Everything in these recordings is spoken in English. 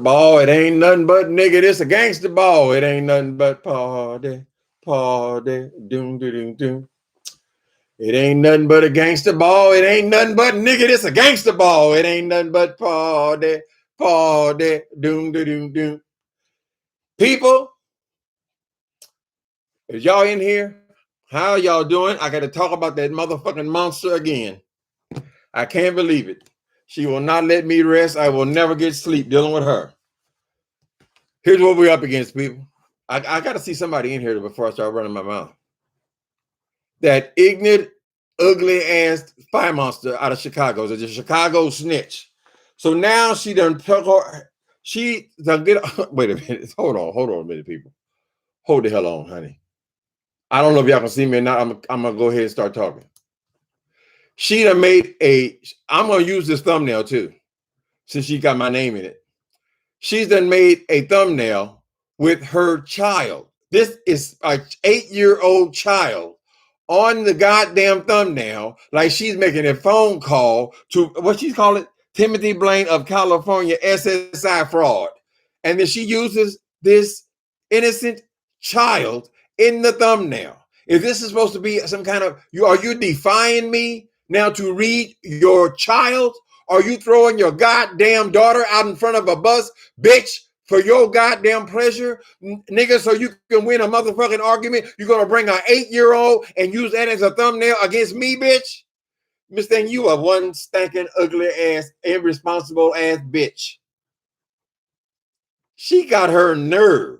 ball. It ain't nothing but nigga. This a gangster ball. It ain't nothing but party, party, doom, doom, doom, doom. It ain't nothing but a gangster ball. It ain't nothing but nigga. This a gangster ball. It ain't nothing but party, party, doom, doom, doom, doom. People, is y'all in here? How y'all doing? I got to talk about that motherfucking monster again. I can't believe it. She will not let me rest. I will never get sleep dealing with her. Here's what we're up against, people. I got to see somebody in here before I start running my mouth. That ignorant, ugly-ass fire monster out of Chicago. It's a Chicago snitch. So now she done took her. She done get. Wait a minute. Hold on a minute, people. Hold the hell on, honey. I don't know if y'all can see me or not. I'm going to go ahead and start talking. She done made a. I'm going to use this thumbnail too, since she got my name in it. She's done made a thumbnail with her child. This is an 8-year-old child on the goddamn thumbnail, like she's making a phone call to what she's calling Timothy Blaine of California SSI fraud. And then she uses this innocent child in the thumbnail. If this is supposed to be some kind of, are you defying me now to read your child? Are you throwing your goddamn daughter out in front of a bus, bitch, for your goddamn pleasure, nigga, so you can win a motherfucking argument? You're going to bring an 8-year-old and use that as a thumbnail against me, bitch? Miss Thing, you are one stinking, ugly ass, irresponsible ass bitch. She got her nerve.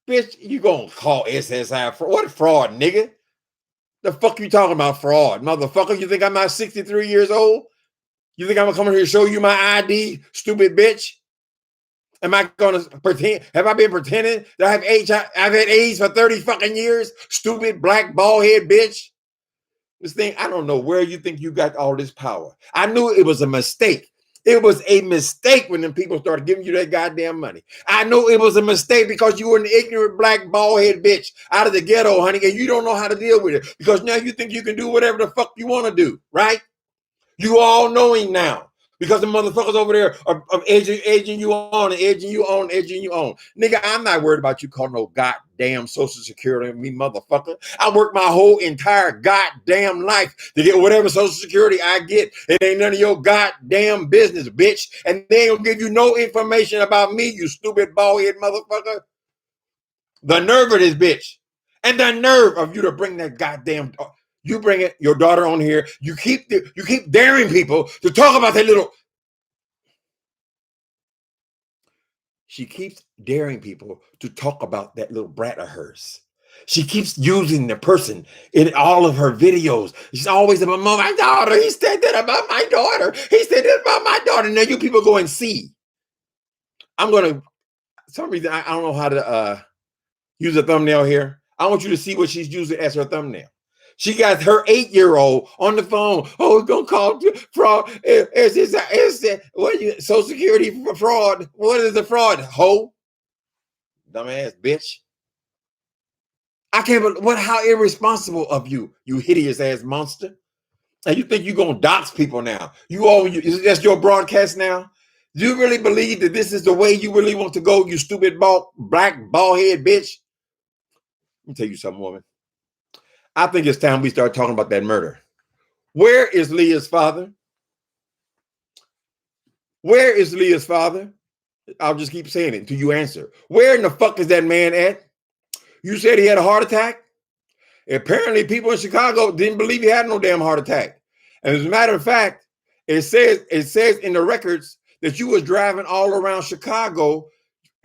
Bitch, you going to call SSI fraud? What fraud, nigga? The fuck you talking about fraud, motherfucker? You think I'm not 63 years old? You think I'm gonna come here and show you my ID, stupid bitch? Am I gonna pretend? Have I been pretending that I have HIV? I've had AIDS for 30 fucking years, stupid black bald head bitch. This thing, I don't know where you think you got all this power. I knew it was a mistake. It was a mistake when them people started giving you that goddamn money. I knew it was a mistake because you were an ignorant black bald head bitch out of the ghetto, honey, and you don't know how to deal with it because now you think you can do whatever the fuck you want to do, right? You all knowing now because the motherfuckers over there are edging you on and edging you on, edging you on. Nigga, I'm not worried about you calling no goddamn Social Security on me, motherfucker. I worked my whole entire goddamn life to get whatever Social Security I get. It ain't none of your goddamn business, bitch. And they ain't gonna give you no information about me, you stupid bald-head motherfucker. The nerve of this bitch. And the nerve of you to bring that goddamn... You bring it, your daughter on here. You keep daring people to talk about that little. She keeps daring people to talk about that little brat of hers. She keeps using the person in all of her videos. She's always about my daughter. He said that about my daughter. He said that about my daughter. Now you people go and see. I'm gonna. For some reason I don't know how to use a thumbnail here. I want you to see what she's using as her thumbnail. She got her 8-year-old on the phone. Oh, we're gonna call fraud. What Social Security fraud? What is the fraud? Ho, dumbass bitch. I can't believe what? How irresponsible of you, you hideous ass monster. And you think you're gonna dox people now? That's your broadcast now? Do you really believe that this is the way you really want to go? You stupid black bald head bitch. Let me tell you something, woman. I think it's time we start talking about that murder. Where is Leah's father? Where is Leah's father? I'll just keep saying it until you answer. Where in the fuck is that man at? You said he had a heart attack? Apparently people in Chicago didn't believe he had no damn heart attack. And as a matter of fact, it says in the records that you was driving all around Chicago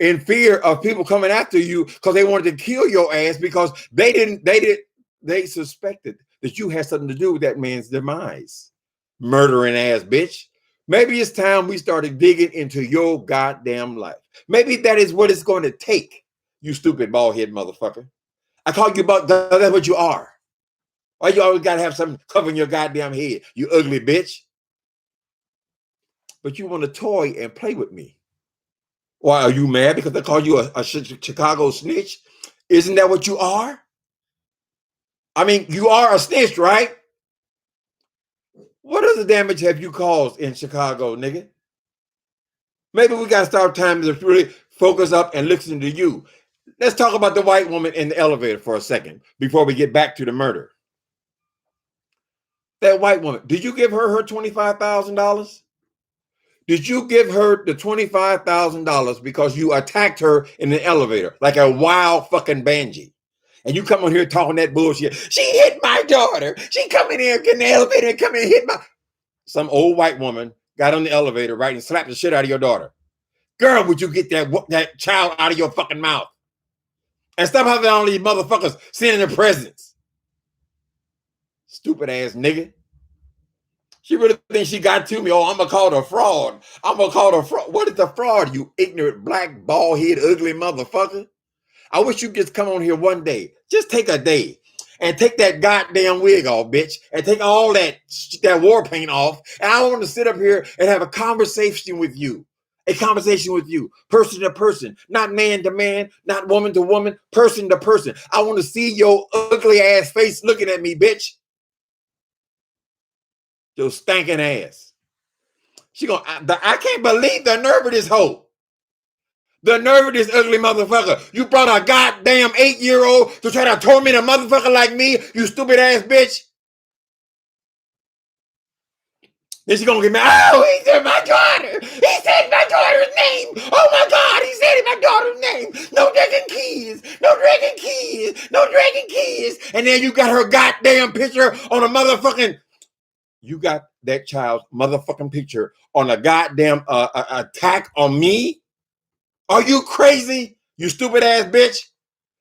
in fear of people coming after you because they wanted to kill your ass because they suspected that you had something to do with that man's demise. Murdering ass bitch. Maybe it's time we started digging into your goddamn life. Maybe that is what it's going to take, you stupid bald-head motherfucker. I call you about that's what you are. Why you always got to have something covering your goddamn head, you ugly bitch? But you want to toy and play with me. Why are you mad because they call you a Chicago snitch? Isn't that what you are? I mean, you are a snitch, right? What other damage have you caused in Chicago, nigga? Maybe we got to start time to really focus up and listen to you. Let's talk about the white woman in the elevator for a second before we get back to the murder. That white woman, did you give her $25,000? Did you give her the $25,000 because you attacked her in the elevator like a wild fucking banshee? And you come on here talking that bullshit. She hit my daughter. She come in here, get in the elevator and come in and hit my... Some old white woman got on the elevator, right, and slapped the shit out of your daughter. Girl, would you get that child out of your fucking mouth? And stop having all these motherfuckers sending their presents. Stupid ass nigga. She really thinks she got to me. Oh, I'm going to call her fraud. I'm going to call her fraud. What is the fraud, you ignorant, black, bald-head, ugly motherfucker? I wish you'd just come on here one day. Just take a day and take that goddamn wig off, bitch, and take all that war paint off. And I want to sit up here and have a conversation with you. A conversation with you, person to person, not man to man, not woman to woman, person to person. I want to see your ugly ass face looking at me, bitch. Your stinking ass. I can't believe the nerve of this hoe. The nerve of this ugly motherfucker. You brought a goddamn 8-year-old to try to torment a motherfucker like me, you stupid ass bitch. Then she gonna get mad. Oh, he said my daughter. He said my daughter's name. Oh my God, he said my daughter's name. No drinking keys. No drinking keys. No drinking keys. And then you got her goddamn picture on a motherfucking... You got that child's motherfucking picture on a goddamn attack on me? Are you crazy? You stupid ass bitch.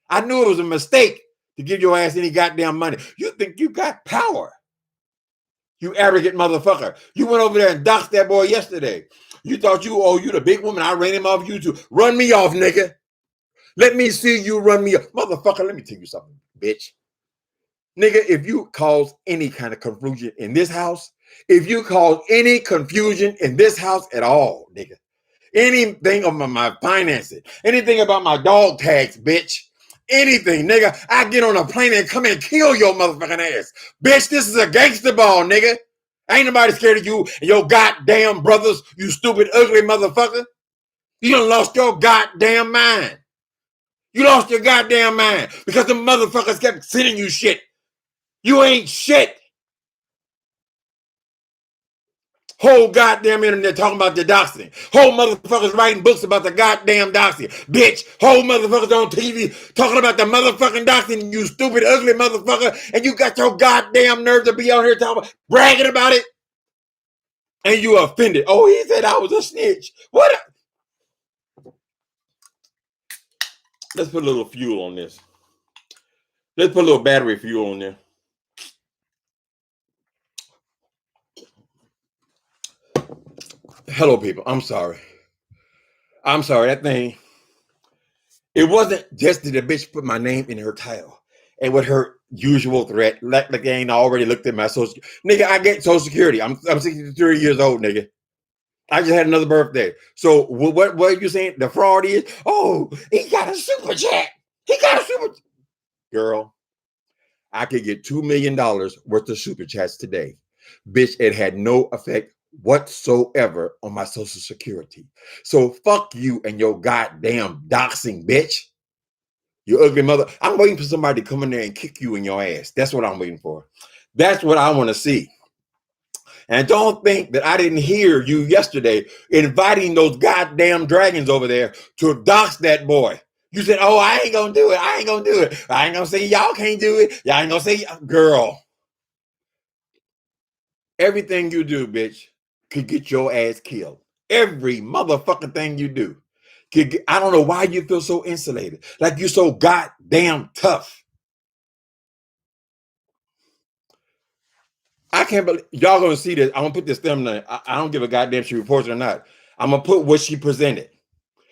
I knew it was a mistake to give your ass any goddamn money. You think you got power. You arrogant motherfucker. You went over there and doxed that boy yesterday. You thought you the big woman. I ran him off YouTube. Run me off, nigga. Let me see you run me off. Motherfucker, let me tell you something, bitch. Nigga, if you cause any kind of confusion in this house, if you cause any confusion in this house at all, nigga, anything about my finances, anything about my dog tags, bitch, anything, nigga, I get on a plane and come and kill your motherfucking ass. Bitch, this is a gangster ball, nigga. Ain't nobody scared of you and your goddamn brothers, you stupid, ugly motherfucker. You done lost your goddamn mind. You lost your goddamn mind because the motherfuckers kept sending you shit. You ain't shit. Whole goddamn internet talking about the doxin. Whole motherfuckers writing books about the goddamn doxin. Bitch, whole motherfuckers on TV talking about the motherfucking doxin, you stupid, ugly motherfucker. And you got your goddamn nerve to be out here talking, bragging about it. And you offended. Oh, he said I was a snitch. What? Let's put a little fuel on this. Let's put a little battery fuel on there. Hello, people. I'm sorry. That thing. It wasn't just that the bitch put my name in her title and with her usual threat, like they ain't already looked at my social. Nigga, I get Social Security. I'm 63 years old, nigga. I just had another birthday. So what are you saying? The fraud is, oh, he got a super chat. He got a super. Girl, I could get $2 million worth of super chats today. Bitch, it had no effect whatsoever on my Social Security. So fuck you and your goddamn doxing, bitch. You ugly mother. I'm waiting for somebody to come in there and kick you in your ass. That's what I'm waiting for. That's what I want to see. And don't think that I didn't hear you yesterday inviting those goddamn dragons over there to dox that boy. You said, oh, I ain't gonna do it. I ain't gonna do it. I ain't gonna say y'all can't do it. Y'all ain't gonna say, girl. Everything you do, bitch, could get your ass killed. Every motherfucking thing you do. I don't know why you feel so insulated. Like you're so goddamn tough. I can't believe y'all gonna see this. I'm gonna put this thumbnail. I don't give a goddamn she reports it or not. I'm gonna put what she presented.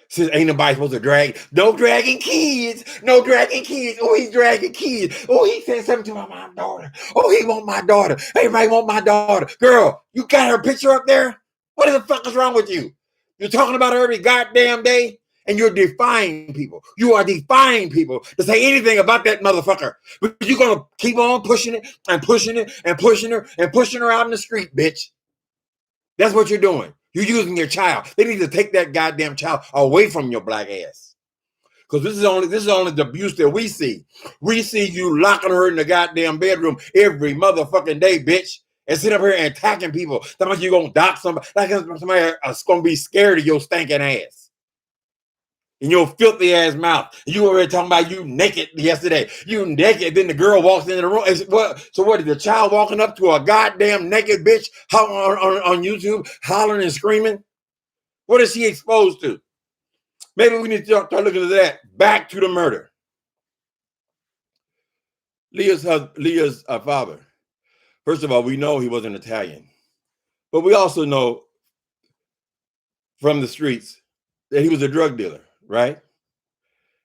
Since ain't nobody supposed to drag. No dragging kids. No dragging kids. Oh, he's dragging kids. Oh, he said something to my daughter. Oh, he want my daughter. Everybody want my daughter. Girl, you got her picture up there? What the fuck is wrong with you? You're talking about her every goddamn day? And you're defying people. You are defying people to say anything about that motherfucker. But you're going to keep on pushing it and pushing it and pushing her and pushing her out in the street, bitch. That's what you're doing. You're using your child. They need to take that goddamn child away from your black ass. Because this is only the abuse that we see. We see you locking her in the goddamn bedroom every motherfucking day, bitch. And sit up here and attacking people. That much you gonna dox somebody. Like somebody is gonna be scared of your stinking ass. In your filthy ass mouth. You already talking about you naked yesterday. You naked. Then the girl walks into the room. So what is the child walking up to a goddamn naked bitch on YouTube hollering and screaming? What is she exposed to? Maybe we need to start looking at that. Back to the murder. Leah's father. First of all, we know he wasn't Italian. But we also know from the streets that he was a drug dealer, right?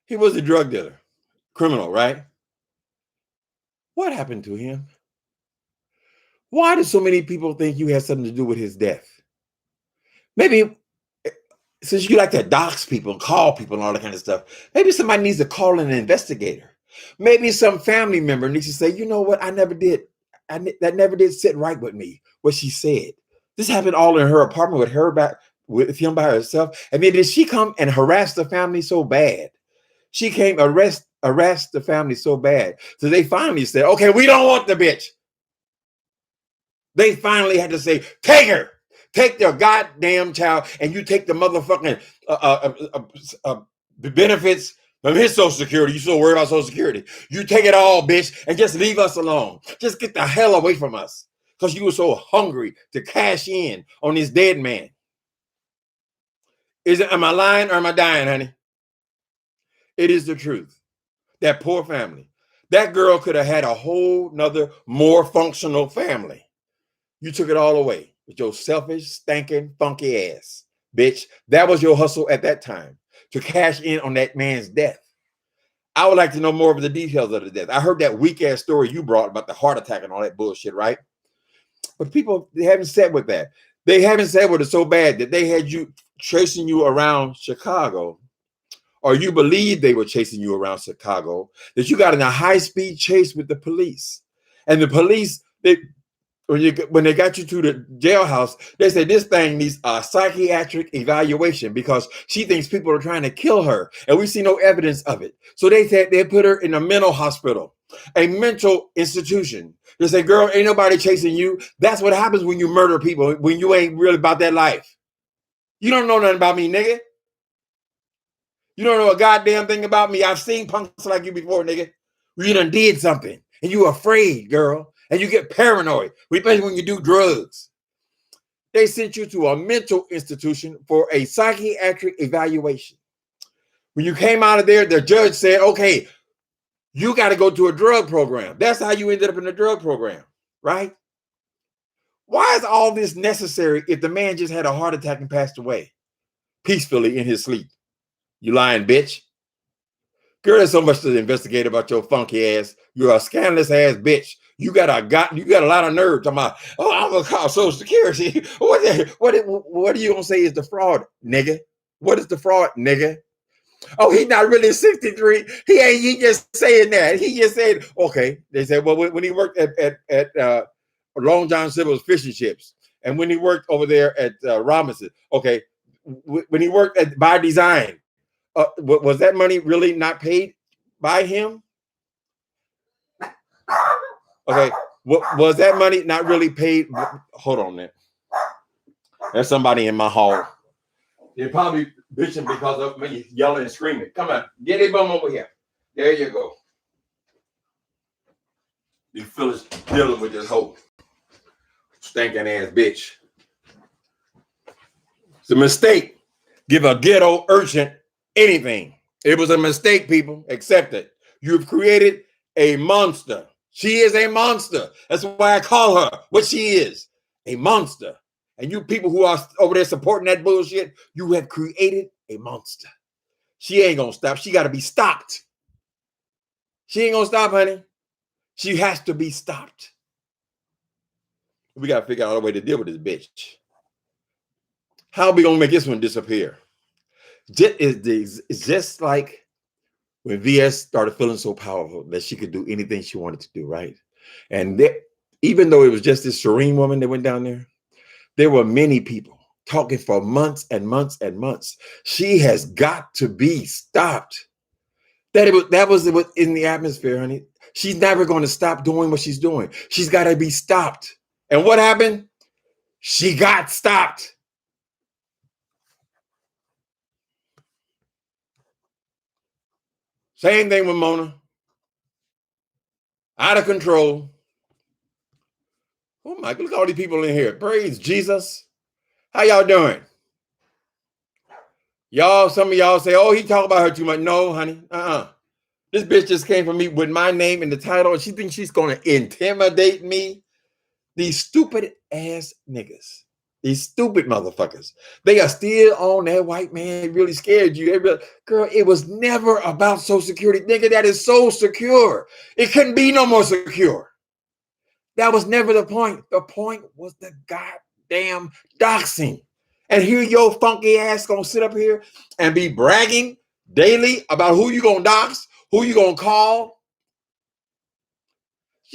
He was a drug dealer, criminal, right? What happened to him? Why do so many people think you had something to do with his death? Maybe since you like to dox people and call people and all that kind of stuff, maybe somebody needs to call an investigator. Maybe some family member needs to say, you know what, that never did sit right with me, what she said. This happened all in her apartment with him by herself. And then did she come and harass the family so bad? She came arrest the family so bad. So they finally said, okay, we don't want the bitch. They finally had to say, take her. Take their goddamn child, and you take the motherfucking benefits from his Social Security. You so worried about Social Security. You take it all, bitch, and just leave us alone. Just get the hell away from us. Because you were so hungry to cash in on this dead man. Am I lying or am I dying, honey? It is the truth. That poor family. That girl could have had a whole nother, more functional family. You took it all away with your selfish, stinking, funky ass. Bitch, that was your hustle at that time, to cash in on that man's death. I would like to know more of the details of the death. I heard that weak-ass story you brought about the heart attack and all that bullshit, right? But people, they haven't said with that. They haven't said with it so bad that they had you chasing you around Chicago, or you believe they were chasing you around Chicago, that you got in a high-speed chase with the police. And the police, when they got you to the jailhouse, they said this thing needs a psychiatric evaluation because she thinks people are trying to kill her. And we see no evidence of it. So they said they put her in a mental hospital, a mental institution. They say, girl, ain't nobody chasing you. That's what happens when you murder people, when you ain't really about that life. You don't know nothing about me, nigga. You don't know a goddamn thing about me. I've seen punks like you before, nigga. You done did something and you afraid, girl. And you get paranoid, especially when you do drugs. They sent you to a mental institution for a psychiatric evaluation. When you came out of there, the judge said, okay, you got to go to a drug program. That's how you ended up in a drug program, right? Why is all this necessary if the man just had a heart attack and passed away peacefully in his sleep? You lying bitch. Girl, there's so much to investigate about your funky ass. You're a scandalous ass bitch. You got a lot of nerve talking about, oh, I'm gonna call Social Security. What are you gonna say is the fraud, nigga? What is the fraud, nigga? Oh, he's not really 63. He just saying that. He just said, okay. They said, well, when he worked at Long John Silver's Fish and Chips, and when he worked over there at Robinson, okay, when he worked at By Design, was that money really not paid by him? Okay, was that money not really paid? Hold on, man. There's somebody in my hall. They're probably bitching because of me yelling and screaming. Come on, get a bum over here. There you go. You fellas dealing with this whole stinking ass bitch. It's a mistake. Give a ghetto urchin anything. It was a mistake, people. Accept it. You've created a monster. She is a monster. That's why I call her what she is, a monster. And you people who are over there supporting that bullshit, you have created a monster. She ain't gonna stop. She got to be stopped. She ain't gonna stop, honey. She has to be stopped. We got to figure out a way to deal with this bitch. How are we gonna make this one disappear? It's just like when VS started feeling so powerful that she could do anything she wanted to do, right? And even though it was just this serene woman that went down there were many people talking for months and months and months. She has got to be stopped. That was in the atmosphere, honey. She's never going to stop doing what she's doing. She's got to be stopped. And what happened? She got stopped. Same thing with Mona. Out of control. Oh my God, look at all these people in here. Praise Jesus. How y'all doing? Y'all, some of y'all say, oh, he talk about her too much. No, honey. This bitch just came from me with my name in the title, and she thinks she's going to intimidate me. These stupid ass niggas. These stupid motherfuckers. They are still on that white man really scared you. Girl, it was never about Social Security. Nigga, that is so secure. It couldn't be no more secure. That was never the point. The point was the goddamn doxing. And here your funky ass gonna sit up here and be bragging daily about who you gonna dox, who you gonna call.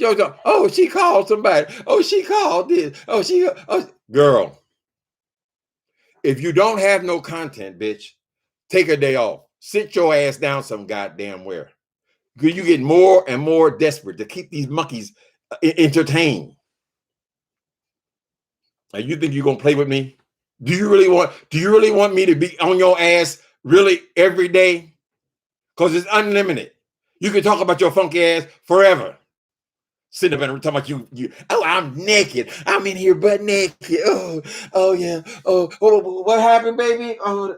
Oh, she called somebody. Oh, she called this. Girl. If you don't have no content, bitch, take a day off. Sit your ass down some goddamn where. Because you get more and more desperate to keep these monkeys entertained. Now, you think you're gonna play with me? Do you really want me to be on your ass really every day? Because it's unlimited. You can talk about your funky ass forever. Sitting up and talking about you. Oh, I'm naked. I'm in here butt naked. Oh yeah. Oh, what happened, baby? Oh,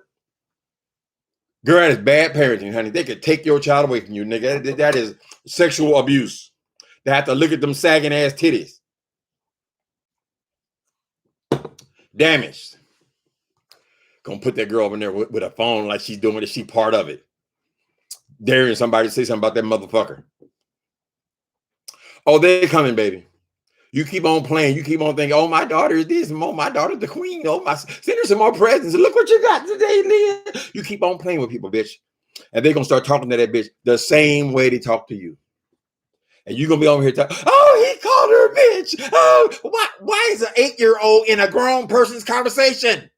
girl, that is bad parenting, honey. They could take your child away from you, nigga. That is sexual abuse. They have to look at them sagging ass titties. Damaged. Gonna put that girl over there with a phone like she's doing it. She part of it. Daring somebody to say something about that motherfucker. Oh, they're coming, baby. You keep on playing. You keep on thinking, oh, my daughter is this. Oh, my daughter's the queen. Oh, send her some more presents. Look what you got today, Leah. You keep on playing with people, bitch. And they're going to start talking to that bitch the same way they talk to you. And you're going to be over here talking, oh, he called her a bitch. Oh, why is an 8-year-old in a grown person's conversation?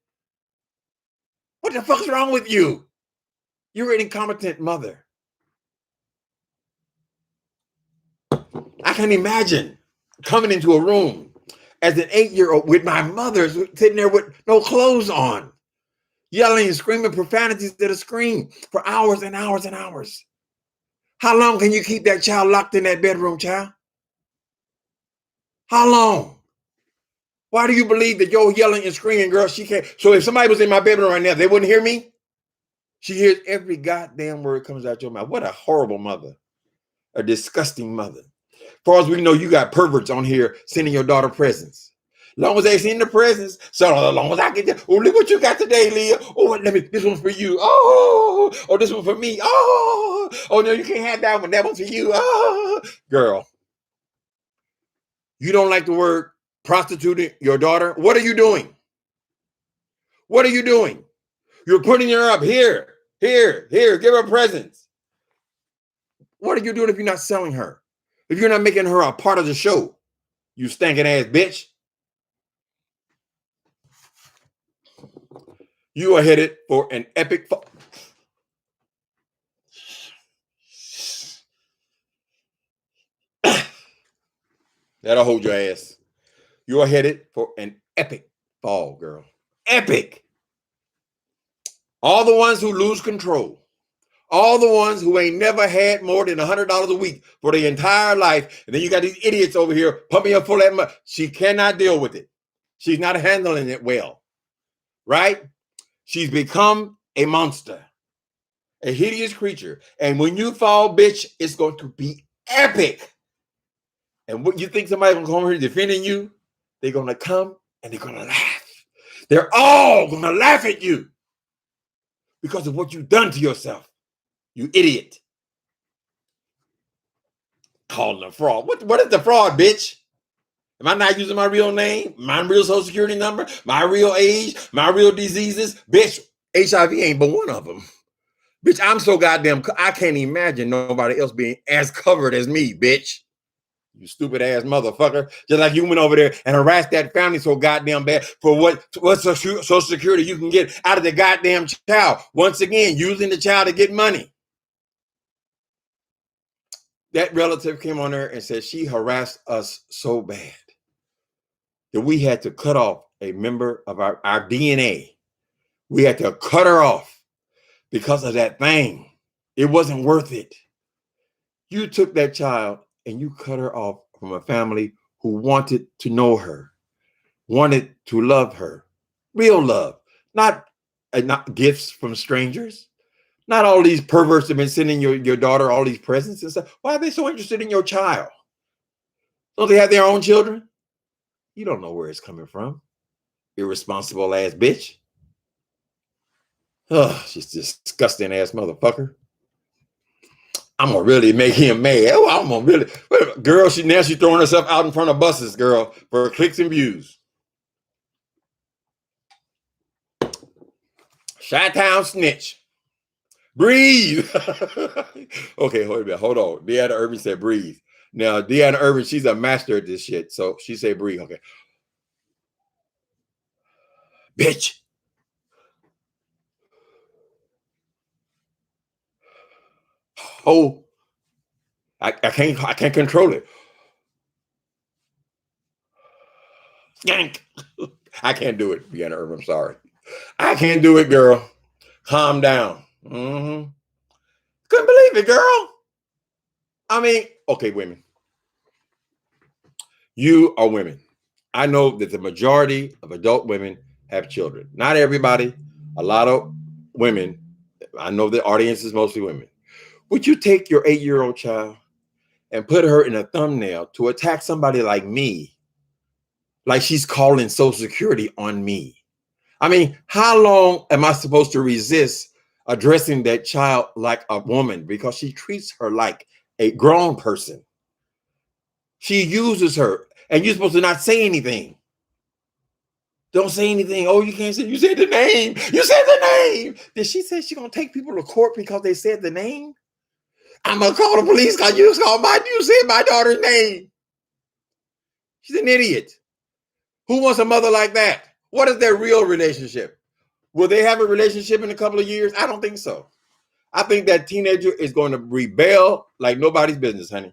What the fuck's wrong with you? You're an incompetent mother. I can imagine coming into a room as an 8-year-old with my mother sitting there with no clothes on, yelling and screaming profanities to the screen for hours and hours and hours. How long can you keep that child locked in that bedroom, child? How long? Why do you believe that you're yelling and screaming, girl? She can't. So if somebody was in my bedroom right now, they wouldn't hear me? She hears every goddamn word comes out your mouth. What a horrible mother. A disgusting mother. As far as we know, you got perverts on here sending your daughter presents. As long as they send the presents, so as long as I get them, oh, look what you got today, Leah. Oh, this one's for you. Oh, this one for me. Oh, no, you can't have that one. That one's for you. Oh, girl. You don't like the word prostituting your daughter? What are you doing? What are you doing? You're putting her up here, give her presents. What are you doing if you're not selling her? If you're not making her a part of the show, you stinking ass bitch. You are headed for an epic fall. That'll hold your ass. You are headed for an epic fall, girl. Epic. All the ones who lose control. All the ones who ain't never had more than $100 a week for their entire life. And then you got these idiots over here pumping her full of that money. She cannot deal with it. She's not handling it well. Right? She's become a monster. A hideous creature. And when you fall, bitch, it's going to be epic. And what you think somebody's going to come over here defending you? They're going to come and they're going to laugh. They're all going to laugh at you because of what you've done to yourself. You idiot. Calling a fraud. What is the fraud, bitch? Am I not using my real name? My real social security number? My real age? My real diseases? Bitch, HIV ain't but one of them. Bitch, I'm so goddamn, I can't imagine nobody else being as covered as me, bitch. You stupid ass motherfucker. Just like you went over there and harassed that family so goddamn bad for what Social Security you can get out of the goddamn child. Once again, using the child to get money. That relative came on there and said she harassed us so bad that we had to cut off a member of our DNA. We had to cut her off because of that thing. It wasn't worth it. You took that child and you cut her off from a family who wanted to know her, wanted to love her. Real love, not gifts from strangers. Not all these perverts have been sending your daughter all these presents and stuff. Why are they so interested in your child? Don't they have their own children? You don't know where it's coming from. Irresponsible ass bitch. Oh, she's disgusting ass motherfucker. I'm gonna really make him mad. Oh, I'm gonna really, girl. She's throwing herself out in front of buses, girl, for clicks and views. Chi-town snitch. Breathe. Okay, hold on. Deanna Irvin said breathe. Now, Deanna Irvin, she's a master at this shit. So she said breathe. Okay. Bitch. Oh. I can't control it. Skank. I can't do it, Deanna Irvin. I'm sorry. I can't do it, girl. Calm down. Couldn't believe it, girl. I mean, okay, women. You are women. I know that the majority of adult women have children. Not everybody. A lot of women. I know the audience is mostly women. Would you take your 8-year-old child and put her in a thumbnail to attack somebody like me? Like she's calling Social Security on me. I mean, how long am I supposed to resist addressing that child like a woman? Because she treats her like a grown person. She uses her, and you're supposed to not say anything. Don't say anything. Oh, you can't say, you said the name. You said the name. Did she say she's going to take people to court because they said the name? I'm going to call the police because you said my daughter's name. She's an idiot. Who wants a mother like that? What is their real relationship? Will they have a relationship in a couple of years? I don't think so. I think that teenager is going to rebel like nobody's business, honey.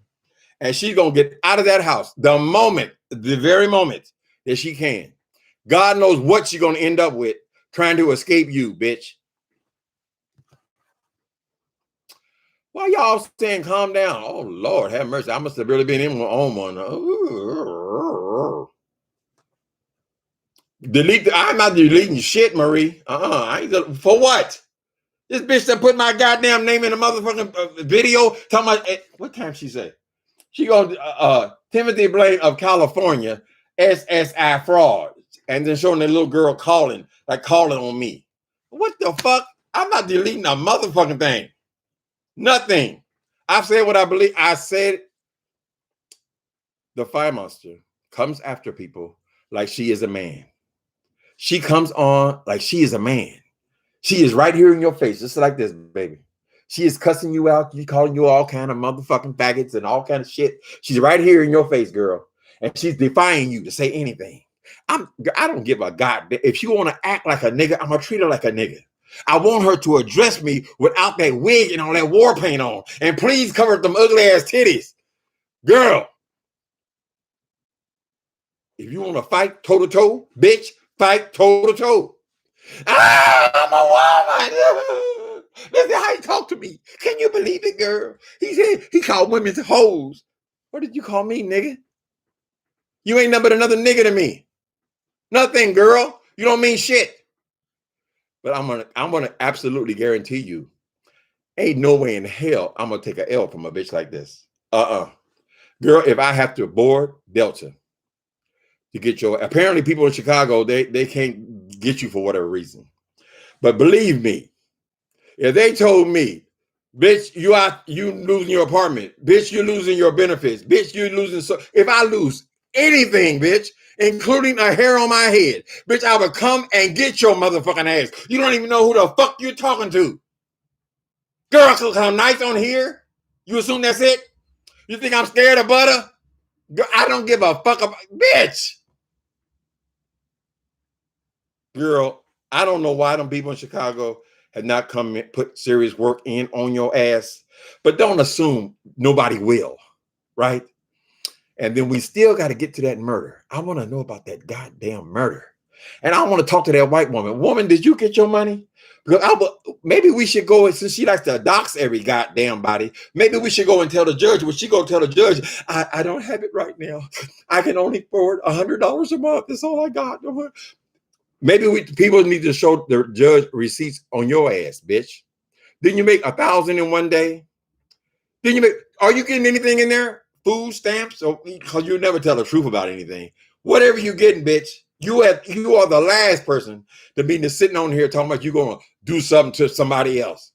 And she's going to get out of that house the very moment that she can. God knows what she's going to end up with trying to escape you, bitch. Why y'all saying calm down? Oh, Lord, have mercy. I must have really been in my own one. I'm not deleting shit, Marie. For what? This bitch that put my goddamn name in a motherfucking video talking about, what time she say? She goes, Timothy Blaine of California, SSI fraud. And then showing that little girl calling on me. What the fuck? I'm not deleting a motherfucking thing. Nothing. I said what I believe. I said the fire monster comes after people like she is a man. She comes on like she is a man. She is right here in your face, just like this, baby. She is cussing you out. She's calling you all kind of motherfucking faggots and all kind of shit. She's right here in your face, girl. And she's defying you to say anything. I don't give a god. If she want to act like a nigga, I'm going to treat her like a nigga. I want her to address me without that wig and all that war paint on. And please cover them ugly ass titties. Girl. If you want to fight toe-to-toe, bitch, fight toe-to-toe. I'm a woman. Listen how he talked to me. Can you believe it, girl? He said he called women hoes. What did you call me, nigga? You ain't nothing but another nigga to me. Nothing, girl. You don't mean shit. But I'm gonna absolutely guarantee you, ain't no way in hell I'm gonna take an L from a bitch like this. Girl, if I have to board Delta to get apparently people in Chicago, they can't get you for whatever reason. But believe me, if they told me, bitch, you losing your apartment, bitch, you're losing your benefits, bitch, you're losing if I lose anything, bitch, including a hair on my head, bitch, I would come and get your motherfucking ass. You don't even know who the fuck you're talking to. Girl, so I'm nice on here. You assume that's it? You think I'm scared of butter? I don't give a fuck about, bitch. Girl, I don't know why them people in Chicago have not come and put serious work in on your ass, but don't assume nobody will, right? And then we still got to get to that murder. I want to know about that goddamn murder. And I want to talk to that white woman. Woman, did you get your money? Because maybe we should go, since she likes to dox every goddamn body, maybe we should go and tell the judge. When she go tell the judge, I don't have it right now. I can only afford $100 a month. That's all I got. Maybe people need to show the judge receipts on your ass, bitch. Didn't you make 1,000 in one day? Didn't you make? Are you getting anything in there? Food stamps? So, because you never tell the truth about anything. Whatever you getting, bitch, you are the last person to be sitting on here talking about you going to do something to somebody else.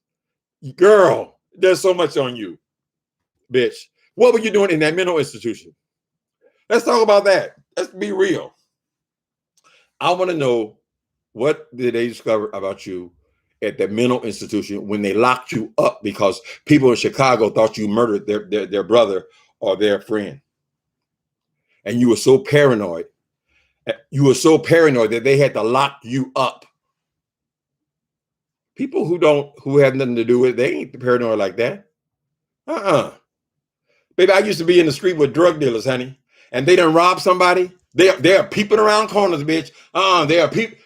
Girl, there's so much on you, bitch. What were you doing in that mental institution? Let's talk about that. Let's be real. I want to know, what did they discover about you at the mental institution when they locked you up because people in Chicago thought you murdered their brother or their friend? And you were so paranoid. You were so paranoid that they had to lock you up. People who have nothing to do with it, they ain't paranoid like that. Baby, I used to be in the street with drug dealers, honey, and they done robbed somebody. They're peeping around corners, bitch.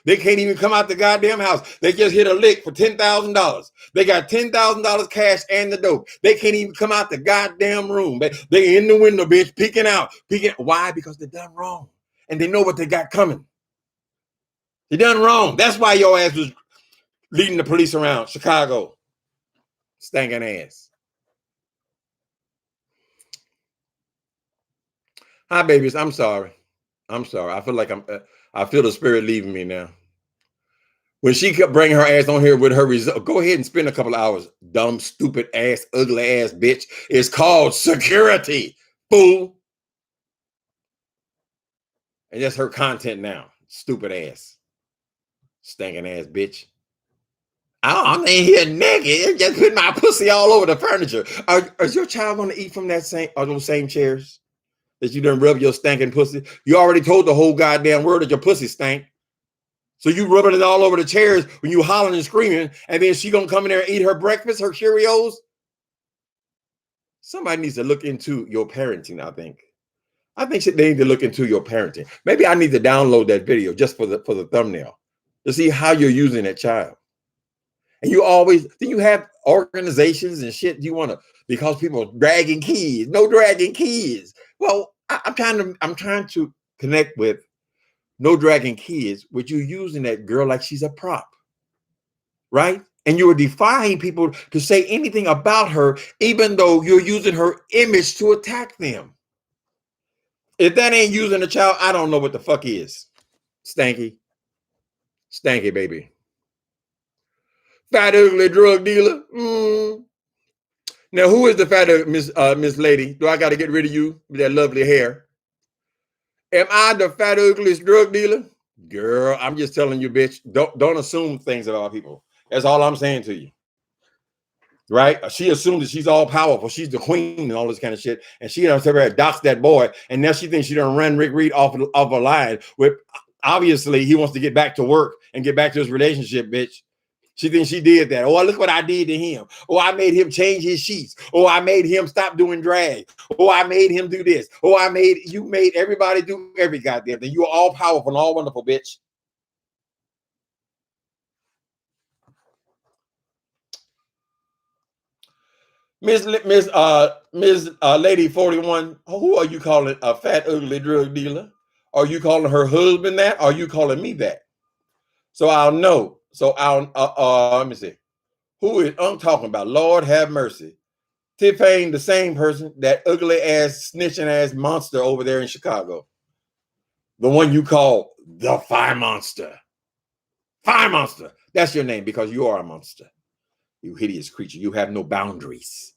They can't even come out the goddamn house. They just hit a lick for $10,000. They got $10,000 cash and the dope. They can't even come out the goddamn room. They in the window, bitch, peeking out. Why? Because they done wrong. And they know what they got coming. They done wrong. That's why your ass was leading the police around Chicago. Stankin' ass. Hi, babies. I'm sorry. I feel like I feel the spirit leaving me now. When she kept bringing her ass on here with her result, go ahead and spend a couple of hours. Dumb, stupid ass, ugly ass bitch. It's called security, fool. And that's her content now. Stupid ass. Stinking ass bitch. I'm in here naked. Just putting my pussy all over the furniture. Is your child going to eat from those same chairs that you done rub your stinking pussy? You already told the whole goddamn world that your pussy stank. So you rubbing it all over the chairs when you hollering and screaming, and then she gonna come in there and eat her breakfast, her Cheerios? Somebody needs to look into your parenting, I think. They need to look into your parenting. Maybe I need to download that video just for the thumbnail to see how you're using that child. And you have organizations and shit you want to, because people are dragging kids. No dragging kids. Well, I'm trying to connect with no dragging kids, with you using that girl like she's a prop, right? And you're defying people to say anything about her, even though you're using her image to attack them. If that ain't using a child, I don't know what the fuck is. Stanky, baby. Fat, ugly drug dealer. Now, who is the fat Miss Lady? Do I got to get rid of you with that lovely hair? Am I the fat, ugliest drug dealer? Girl, I'm just telling you, bitch. Don't assume things about people. That's all I'm saying to you. Right? She assumed that she's all powerful. She's the queen and all this kind of shit. And she done doxed that boy. And now she thinks she done ran Rick Reed off a line. With obviously he wants to get back to work and get back to his relationship, bitch. She thinks she did that. Oh, look what I did to him. Oh, I made him change his sheets. Oh, I made him stop doing drag. Oh, I made him do this. Oh, you made everybody do every goddamn thing. You are all powerful and all wonderful, bitch. Miss Lady 41, who are you calling a fat, ugly drug dealer? Are you calling her husband that? Or are you calling me that? So I'll know. So let me see. Who is I'm talking about? Lord have mercy. Tiff ain't the same person, that ugly ass, snitching ass monster over there in Chicago. The one you call the Fire Monster. Fire Monster. That's your name because you are a monster. You hideous creature. You have no boundaries.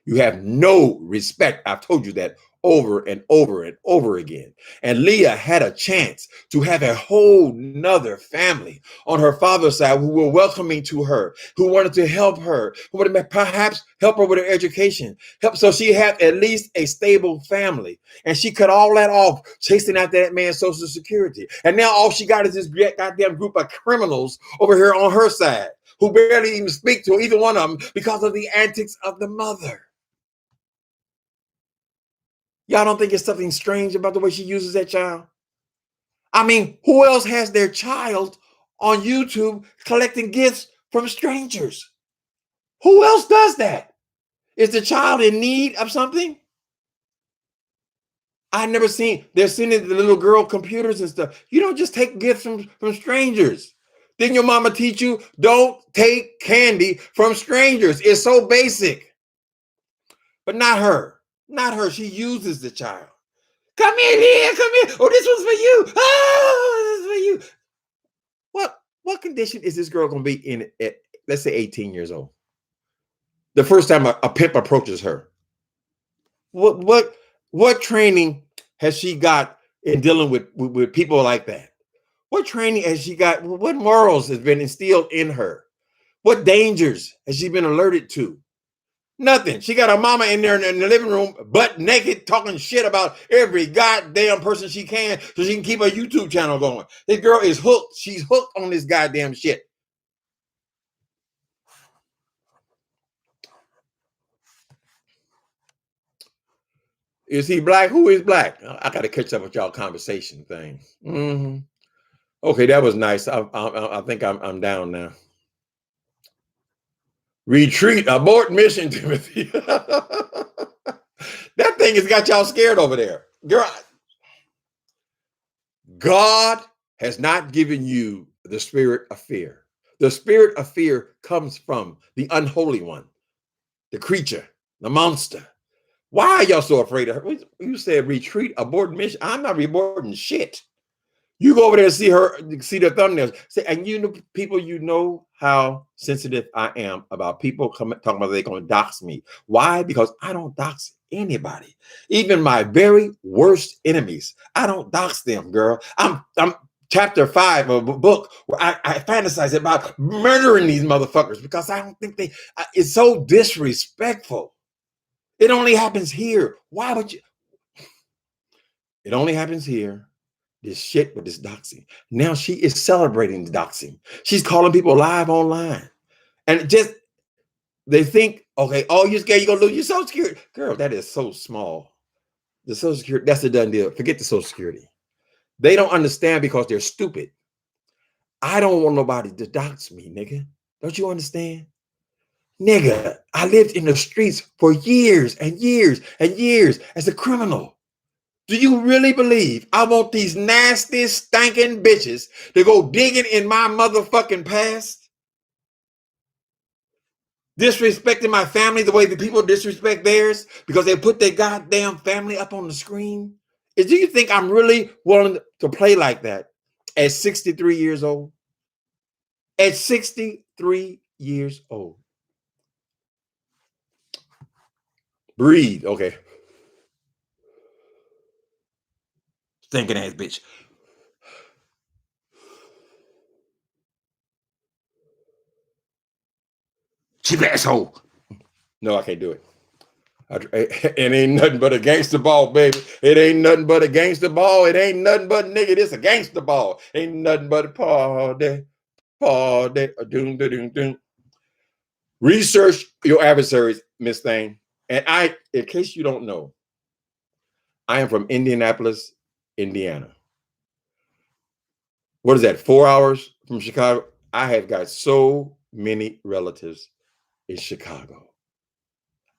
You have no respect. I've told you that over and over and over again. And Leah had a chance to have a whole nother family on her father's side who were welcoming to her, who wanted to help her, who would perhaps help her with her education, help so she had at least a stable family. And she cut all that off, chasing after that man's Social Security. And now all she got is this goddamn group of criminals over here on her side who barely even speak to either one of them because of the antics of the mother. Y'all don't think it's something strange about the way she uses that child? I mean, who else has their child on YouTube collecting gifts from strangers? Who else does that? Is the child in need of something? I never seen, they're sending the little girl computers and stuff. You don't just take gifts from strangers. Didn't your mama teach you, don't take candy from strangers? It's so basic. But not her. Not her. She uses the child. Come here, Leah. Come here. Oh, this one's for you. Oh, this is for you. What condition is this girl going to be in at, let's say, 18 years old? The first time a pimp approaches her. What training has she got in dealing with people like that? What training has she got? What morals has been instilled in her? What dangers has she been alerted to? Nothing. She got her mama in there in the living room, butt naked, talking shit about every goddamn person she can so she can keep her YouTube channel going. This girl is hooked. She's hooked on this goddamn shit. Is he black? Who is black? I got to catch up with y'all conversation thing. Okay, that was nice. I think I'm down now. Retreat, abort mission, Timothy. That thing has got y'all scared over there. Girl, God has not given you the spirit of fear. The spirit of fear comes from the unholy one, the creature, the monster. Why are y'all so afraid of her? You said retreat, abort mission. I'm not aborting shit. You go over there and see her, see the thumbnails. Say, and you know, people, you know how sensitive I am about people talking about they're going to dox me. Why? Because I don't dox anybody. Even my very worst enemies, I don't dox them, girl. I'm chapter 5 of a book where I fantasize about murdering these motherfuckers because I don't think it's so disrespectful. It only happens here. Why would you? It only happens here. This shit with this doxing. Now she is celebrating the doxing. She's calling people live online. And just, they think, okay, oh, you're scared you're going to lose your Social Security. Girl, that is so small. The Social Security, that's a done deal. Forget the Social Security. They don't understand because they're stupid. I don't want nobody to dox me, nigga. Don't you understand? Nigga, I lived in the streets for years and years and years as a criminal. Do you really believe I want these nasty, stinking bitches to go digging in my motherfucking past? Disrespecting my family the way the people disrespect theirs because they put their goddamn family up on the screen? Do you think I'm really willing to play like that at 63 years old? At 63 years old. Breathe, okay. Stinking ass bitch. Cheap asshole. No, I can't do it. It ain't nothing but a gangster ball, baby. It ain't nothing but a gangster ball. It ain't nothing but nigga. This a gangster ball. Ain't nothing but a party. Doom, doom, doom. Research your adversaries, Miss Thing. And in case you don't know, I am from Indianapolis, Indiana. What is that? 4 hours from Chicago? I have got so many relatives in Chicago.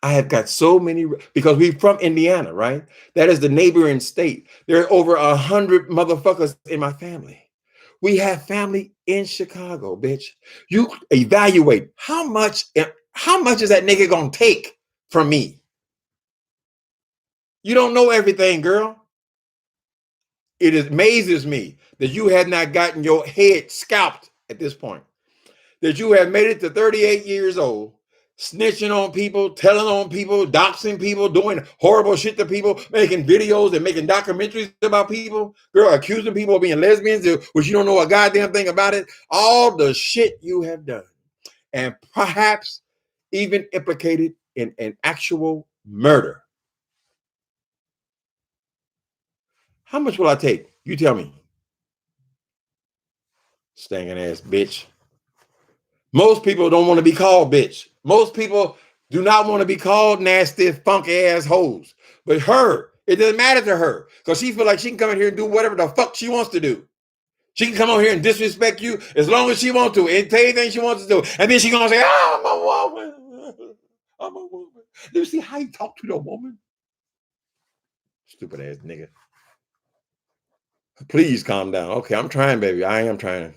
I have got so many, because we're from Indiana, right? That is the neighboring state. There are over 100 motherfuckers in my family. We have family in Chicago, bitch. You evaluate how much is that nigga gonna take from me? You don't know everything, girl. It amazes me that you have not gotten your head scalped at this point. That you have made it to 38 years old, snitching on people, telling on people, doxing people, doing horrible shit to people, making videos and making documentaries about people, girl, accusing people of being lesbians, which you don't know a goddamn thing about it. All the shit you have done, and perhaps even implicated in an actual murder. How much will I take? You tell me. Stinking ass bitch. Most people don't want to be called bitch. Most people do not want to be called nasty, funky ass hoes. But her, it doesn't matter to her because she feel like she can come in here and do whatever the fuck she wants to do. She can come on here and disrespect you as long as she wants to and tell you anything she wants to do. And then she gonna say, I'm a woman. I'm a woman. Do you see how you talk to the woman? Stupid ass nigga. Please calm down. Okay, I'm trying, baby. I am trying.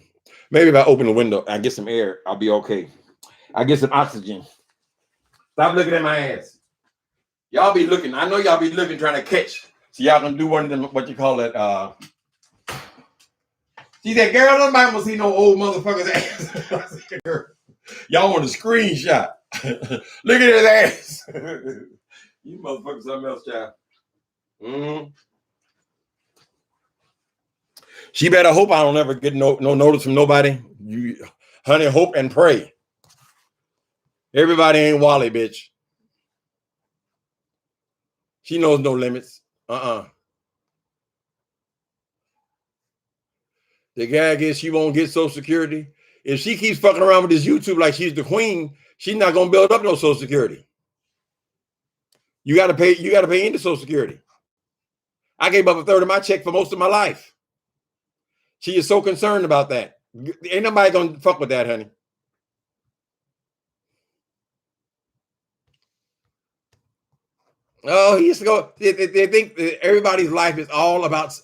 Maybe if I open the window, I get some air, I'll be okay. I get some oxygen. Stop looking at my ass. Y'all be looking. I know y'all be looking, trying to catch. So y'all can do one of them, what you call it? She said, girl, nobody want to see no old motherfucker's ass. Y'all want a screenshot. Look at his ass. You motherfucker something else, child. Mm-hmm. She better hope I don't ever get no notice from nobody. You, honey, hope and pray. Everybody ain't Wally, bitch. She knows no limits. The gag is she won't get Social Security. If she keeps fucking around with this YouTube like she's the queen, she's not gonna build up no Social Security. You gotta pay into Social Security. I gave up a third of my check for most of my life. She is so concerned about that. Ain't nobody gonna fuck with that, honey. Oh, he used to go. They think that everybody's life is all about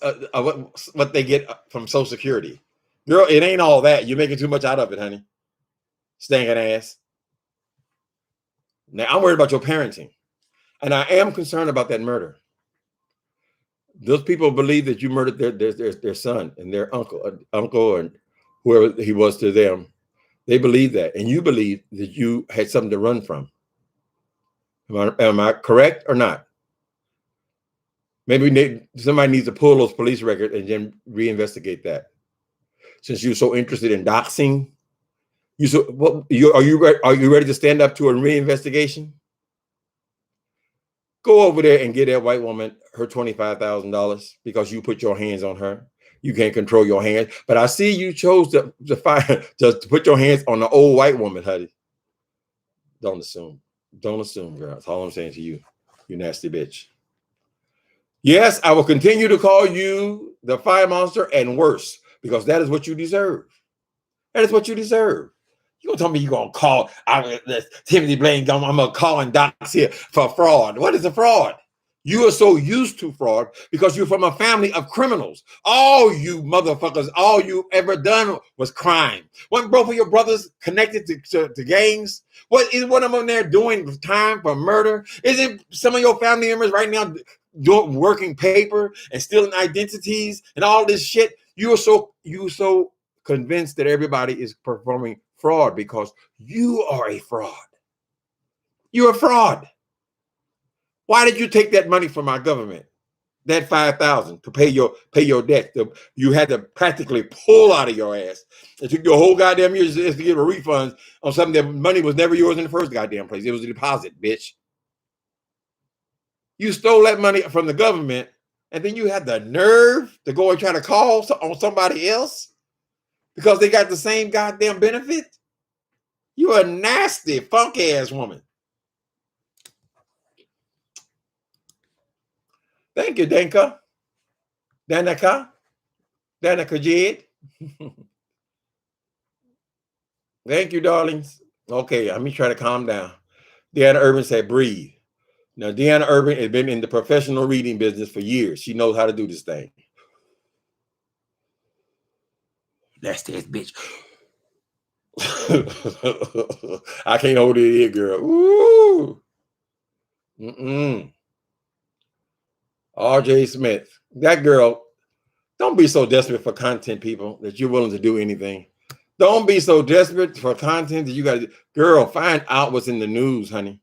what they get from Social Security. Girl, it ain't all that. You're making too much out of it, honey. Stinking ass. Now, I'm worried about your parenting. And I am concerned about that murder. Those people believe that you murdered their son and their uncle and whoever he was to them. They believe that. And you believe that you had something to run from. Am I correct or not? Maybe somebody needs to pull those police records and then reinvestigate that. Since you're so interested in doxing, are you ready to stand up to a reinvestigation? Go over there and get that white woman her $25,000 because you put your hands on her. You can't control your hands, but I see you chose to put your hands on the old white woman, honey. Don't assume. Don't assume, girl. That's all I'm saying to you. You nasty bitch. Yes, I will continue to call you the fire monster and worse because that is what you deserve. That is what you deserve. You gonna tell me you gonna call Timothy Blaine? I'm gonna call and dox here for fraud. What is a fraud? You are so used to fraud because you're from a family of criminals. All you motherfuckers, all you ever done was crime. Weren't both of your brothers connected to gangs? What is one of them there doing time for murder? Isn't some of your family members right now doing working paper and stealing identities and all this shit? You so convinced that everybody is performing fraud because you are a fraud. You're a fraud. Why did you take that money from our government? That $5,000 to pay your debt. You had to practically pull out of your ass. It took your whole goddamn year to get a refund on something that money was never yours in the first goddamn place. It was a deposit, bitch. You stole that money from the government, and then you had the nerve to go and try to call on somebody else because they got the same goddamn benefit. You're a nasty, funky ass woman. Thank you, Danica Jade. Thank you, darlings. Okay, let me try to calm down. Deanna Urban said, breathe. Now, Deanna Urban has been in the professional reading business for years. She knows how to do this thing. Nasty ass bitch. I can't hold it here, girl. Ooh. RJ Smith. That girl, don't be so desperate for content, people, that you're willing to do anything. Don't be so desperate for content that you got to, girl, find out what's in the news, honey.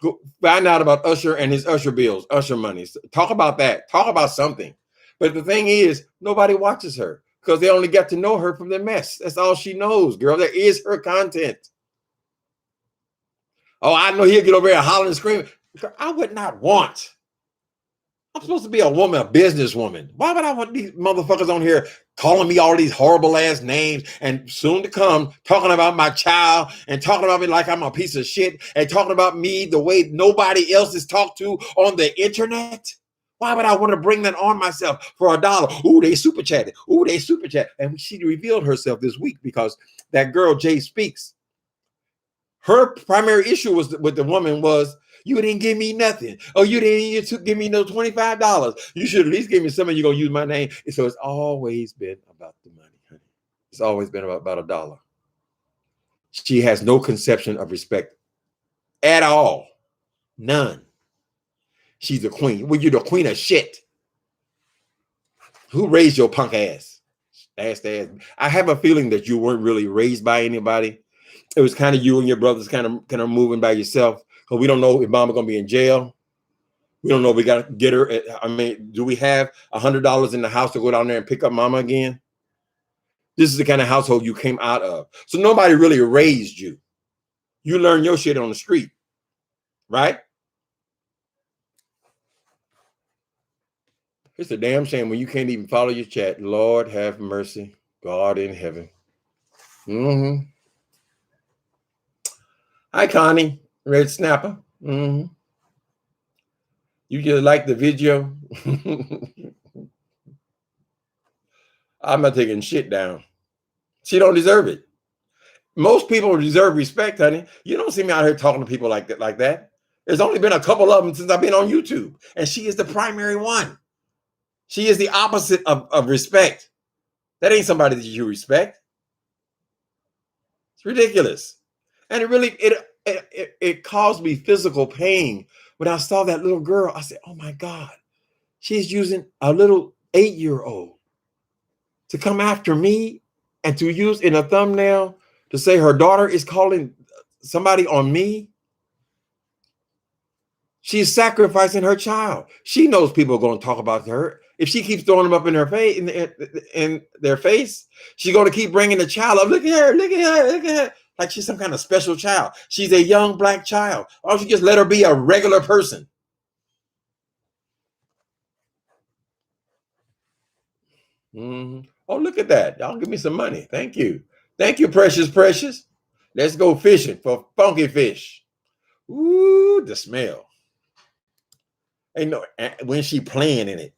Go find out about Usher and his Usher bills, Usher monies. Talk about that. Talk about something. But the thing is, nobody watches her because they only get to know her from the mess. That's all she knows, girl. That is her content. Oh, I know he'll get over here and holler and scream. I would not want. I'm supposed to be a woman, a businesswoman. Why would I want these motherfuckers on here calling me all these horrible ass names and soon to come talking about my child and talking about me like I'm a piece of shit and talking about me the way nobody else is talked to on the internet? Why would I want to bring that on myself for $1? Ooh, they super chatted. Ooh, they super chat. And she revealed herself this week because that girl, Jay Speaks, her primary issue was with the woman was, you didn't give me nothing. Oh, you didn't give me no $25. You should at least give me something. You're going to use my name. And so it's always been about the money, honey. It's always been about $1. She has no conception of respect at all. None. She's the queen. Well, you're the queen of shit. Who raised your punk ass? Ass. I have a feeling that you weren't really raised by anybody. It was kind of you and your brothers kind of moving by yourself. Because we don't know if mama gonna be in jail. We don't know if we gotta get her. I mean, do we have $100 in the house to go down there and pick up mama again? This is the kind of household you came out of. So nobody really raised you. You learned your shit on the street, right? It's a damn shame when you can't even follow your chat. Lord have mercy, God in heaven. Hi, Connie, Red Snapper. You just like the video. I'm not taking shit down. She don't deserve it. Most people deserve respect, honey. You don't see me out here talking to people like that. There's only been a couple of them since I've been on YouTube, and she is the primary one. She is the opposite of respect. That ain't somebody that you respect. It's ridiculous. And it caused me physical pain when I saw that little girl. I said, oh my God, she's using a little 8-year-old to come after me and to use in a thumbnail to say her daughter is calling somebody on me. She's sacrificing her child. She knows people are going to talk about her. If she keeps throwing them up in her face, in their face, she's going to keep bringing the child up. Look at her, look at her, look at her. Like she's some kind of special child. She's a young black child. Why don't you just let her be a regular person? Oh, look at that. Y'all give me some money. Thank you. Thank you, precious, precious. Let's go fishing for funky fish. Ooh, the smell. Ain't no, when she playing in it.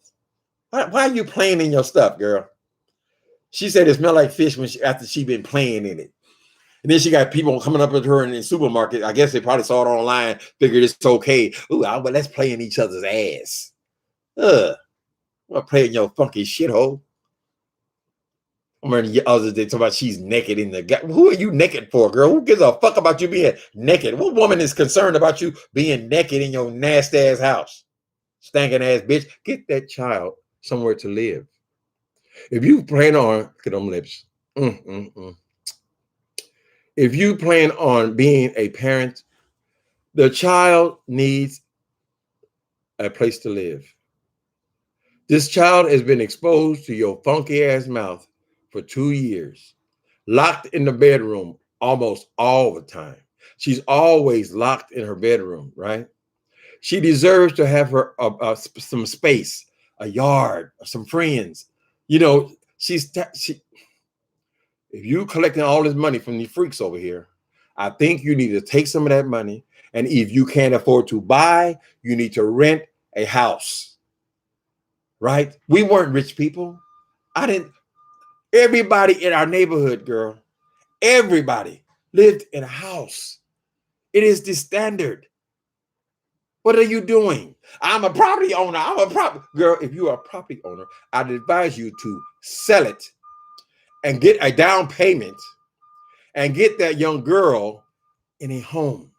Why are you playing in your stuff, girl? She said it smelled like fish after she been playing in it. And then she got people coming up with her in the supermarket. I guess they probably saw it online, figured it's okay. Ooh, but let's play in each other's ass. Well, play in your funky shithole. I remember the other day talking about she's naked in the gut. Who are you naked for, girl? Who gives a fuck about you being naked? What woman is concerned about you being naked in your nasty ass house? Stankin' ass bitch. Get that child somewhere to live. If you plan on, look at them lips. If you plan on being a parent, the child needs a place to live. This child has been exposed to your funky ass mouth for 2 years, locked in the bedroom almost all the time. She's always locked in her bedroom, right? She deserves to have her some space, a yard, some friends. You know, if you collecting all this money from these freaks over here, I think you need to take some of that money. And if you can't afford to buy, you need to rent a house, right? We weren't rich people. Everybody in our neighborhood, girl, everybody lived in a house. It is the standard. What are you doing? I'm a property owner. Girl, if you are a property owner, I'd advise you to sell it and get a down payment and get that young girl in a home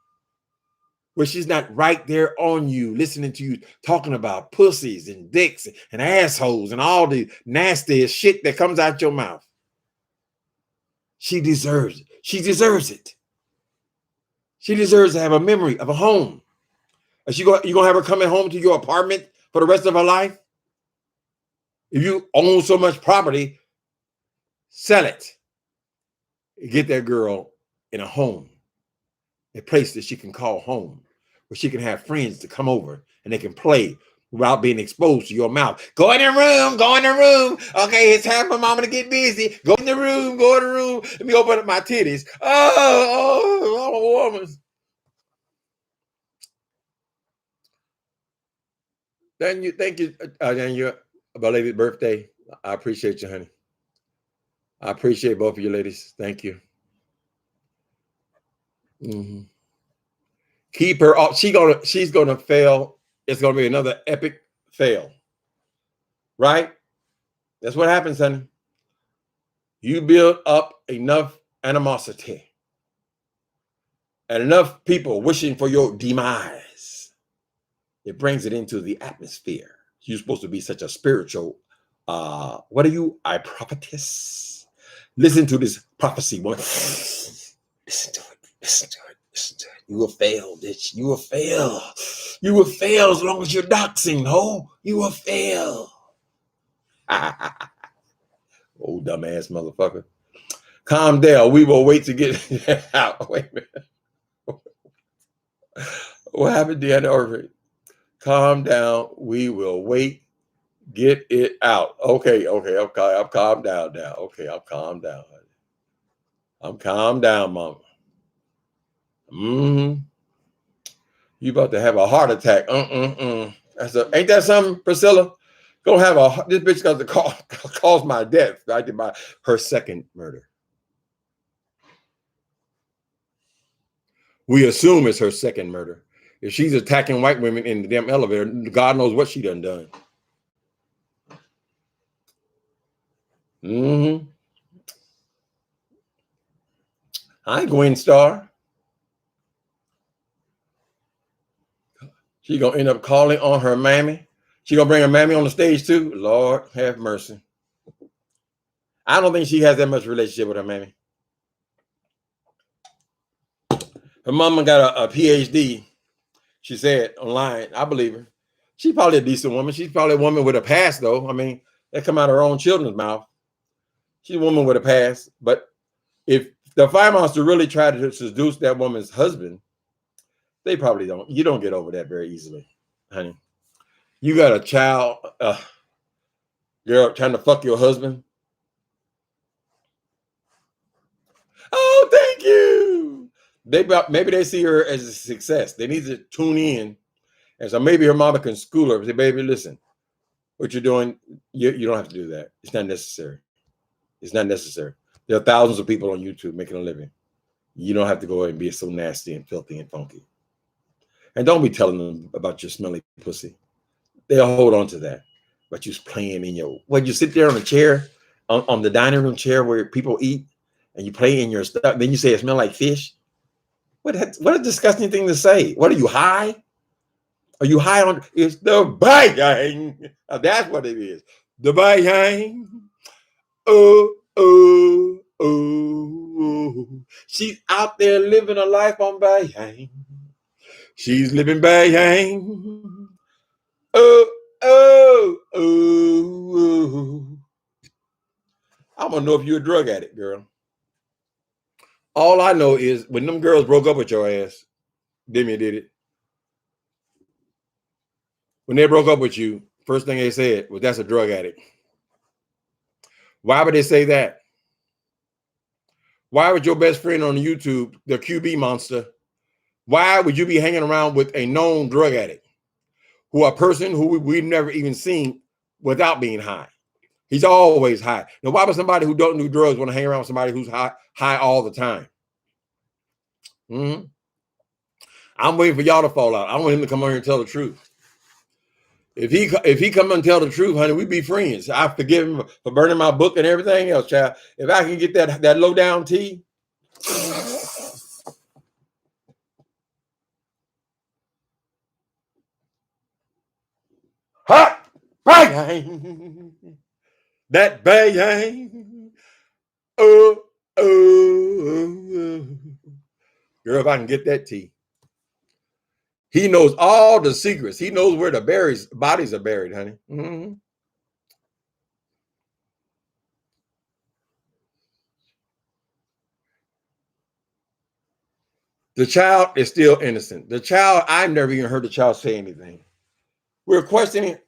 where she's not right there on you, listening to you talking about pussies and dicks and assholes and all the nastiest shit that comes out your mouth. She deserves it. She deserves it. She deserves to have a memory of a home. You gonna have her coming home to your apartment for the rest of her life? If you own so much property, sell it. Get that girl in a home, a place that she can call home, where she can have friends to come over and they can play without being exposed to your mouth. Go in the room, go in the room. Okay, it's time for mama to get busy. Go in the room, go in the room. Let me open up my titties. I'm a woman. Thank you, Daniel, belated birthday. I appreciate you, honey. I appreciate both of you ladies. Thank you. Mm-hmm. Keep her off. She's gonna fail. It's gonna be another epic fail. Right? That's what happens, honey. You build up enough animosity and enough people wishing for your demise. It brings it into the atmosphere. You're supposed to be such a spiritual, what are you? A prophetess? Listen to this prophecy, woman. Listen to it. Listen to it. Listen to it. You will fail, bitch. You will fail. You will fail as long as you're doxing, ho. You will fail. Oh, dumbass motherfucker. Calm down. We will wait to get out. Wait a minute. What happened, Deanna? Calm down. We will wait. Get it out. Okay. I'm calmed down now. Okay, I'm calmed down. I'm calmed down, mama. You about to have a heart attack. Ain't that something, Priscilla? Gonna have this bitch got to cause my death. I did her second murder. We assume it's her second murder. If she's attacking white women in the damn elevator, God knows what she done. Hi, Gwen Star. She gonna end up calling on her mammy. She gonna bring her mammy on the stage too. Lord have mercy. I don't think she has that much relationship with her mammy. Her mama got a PhD. She said online. I believe her. She's probably a decent woman. She's probably a woman with a past, though. I mean, that come out of her own children's mouth. She's a woman with a past. But if the fire monster really tried to seduce that woman's husband, they probably don't. You don't get over that very easily, honey. You got a child, girl, trying to fuck your husband. Oh, thank you. Maybe they see her as a success. They need to tune in. And so maybe her mama can school her. Say, baby, listen, what you're doing, you don't have to do that. It's not necessary. It's not necessary. There are thousands of people on YouTube making a living. You don't have to go ahead and be so nasty and filthy and funky. And don't be telling them about your smelly pussy. They'll hold on to that. But you're playing in your, you sit there on a chair, on the dining room chair where people eat, and you play in your stuff. Then you say it smells like fish. What a disgusting thing to say. What are you, high? Are you high on? It's the bang. That's what it is. The bang. Oh. She's out there living a life on bang. She's living bang. Oh. I'm gonna know if you're a drug addict, girl. All I know is when them girls broke up with your ass, Demi did it. When they broke up with you, first thing they said was, that's a drug addict. Why would they say that? Why would your best friend on YouTube, the QB monster, why would you be hanging around with a known drug addict, a person who we've never even seen without being high? He's always high. Now, why would somebody who don't do drugs want to hang around with somebody who's high all the time? I'm waiting for y'all to fall out. I want him to come on here and tell the truth. If he come and tell the truth, honey, we be friends. I forgive him for burning my book and everything else, child. If I can get that low down tea. Hot bang. That bang. Oh, girl, if I can get that tea. He knows all the secrets. He knows where the bodies are buried, honey. Mm-hmm. The child is still innocent. The child, I've never even heard the child say anything. We're questioning.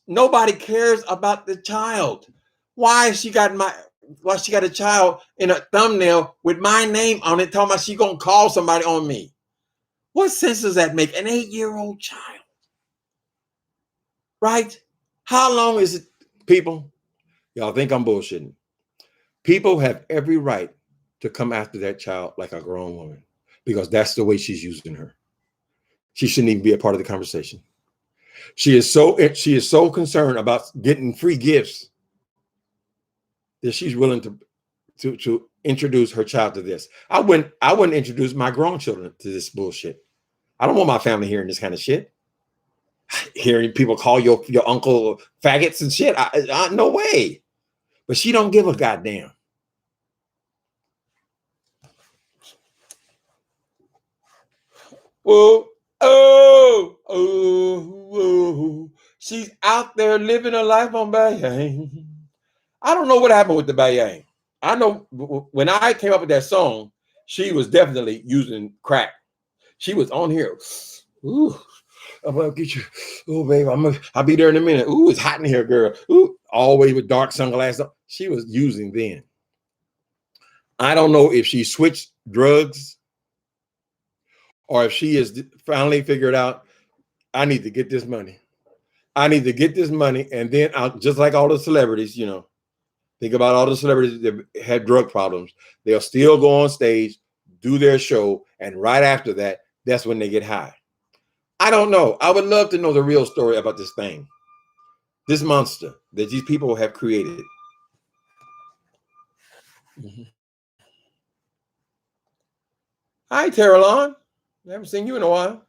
Nobody cares about the child. Why she got a child in a thumbnail with my name on it, talking about she gonna call somebody on me? What sense does that make? An 8-year-old child, right? How long is it, people? Y'all think I'm bullshitting? People have every right to come after that child like a grown woman because that's the way she's using her. She shouldn't even be a part of the conversation. She is so concerned about getting free gifts that she's willing to introduce her child to this. I wouldn't introduce my grown children to this bullshit. I don't want my family hearing this kind of shit. Hearing people call your uncle faggots and shit. No way. But she don't give a goddamn. Whoa, oh. She's out there living her life on Bayang. I don't know what happened with the Bayang. I know when I came up with that song, she was definitely using crack. She was on here. Ooh, I'm gonna get you. Oh, babe, I'll be there in a minute. Ooh, it's hot in here, girl. Ooh, always with dark sunglasses. She was using then. I don't know if she switched drugs or if she has finally figured out, I need to get this money. I need to get this money. And then I'll, just like all the celebrities, think about all the celebrities that had drug problems. They'll still go on stage, do their show. And right after that, that's when they get high. I don't know. I would love to know the real story about this thing, this monster that these people have created. Mm-hmm. Hi, Terralon. I haven't seen you in a while.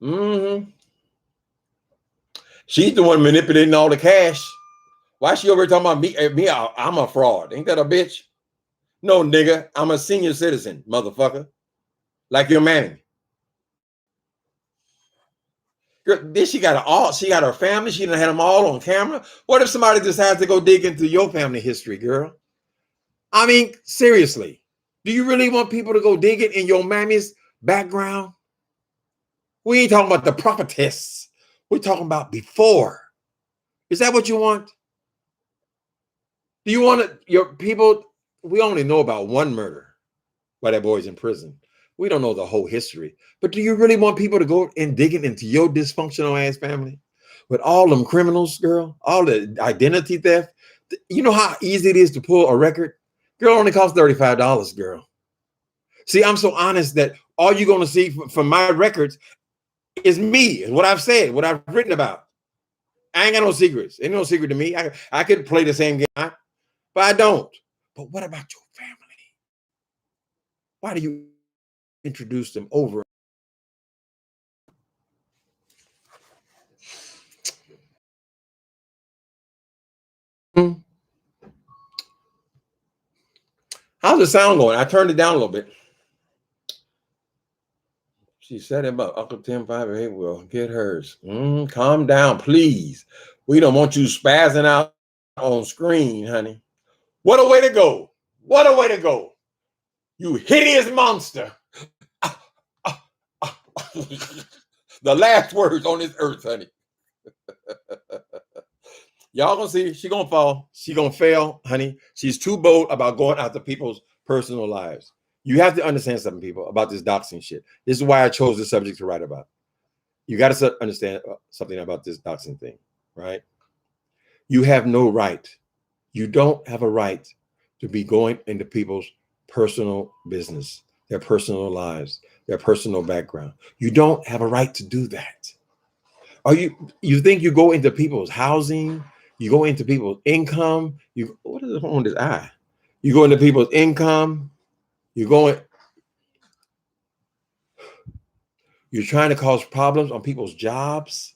Mm-hmm. She's the one manipulating all the cash. Why is she over here talking about me? I'm a fraud. Ain't that a bitch? No, nigga. I'm a senior citizen, motherfucker. Like your mammy. Girl, then she got her family. She done had them all on camera. What if somebody decides to go dig into your family history, girl? I mean, seriously. Do you really want people to go digging in your mammy's background? We ain't talking about the prophetess. We're talking about before. Is that what you want? Do you want your people? We only know about one murder while that boy's in prison. We don't know the whole history. But do you really want people to go and digging into your dysfunctional ass family with all them criminals, girl? All the identity theft. You know how easy it is to pull a record? Girl, only costs $35, girl. See, I'm so honest that all you're going to see from my records is me, what I've said, what I've written about. I ain't got no secrets. Ain't no secret to me. I could play the same game, but I don't. But what about your family? Why do you introduce them over? How's the sound going? I turned it down a little bit. She set him up. Uncle Tim 5 will get hers. Calm down, please. We don't want you spazzing out on screen, honey. What a way to go. What a way to go. You hideous monster. The last words on this earth, honey. Y'all gonna see, she gonna fall. She gonna fail, honey. She's too bold about going after people's personal lives. You have to understand something, people, about this doxing shit. This is why I chose this subject to write about. You got to understand something about this doxing thing, right? You have no right. You don't have a right to be going into people's personal business, their personal lives, their personal background. You don't have a right to do that. Are you think you go into people's housing, you go into people's income, what is on this eye? You go into people's income, you're trying to cause problems on people's jobs.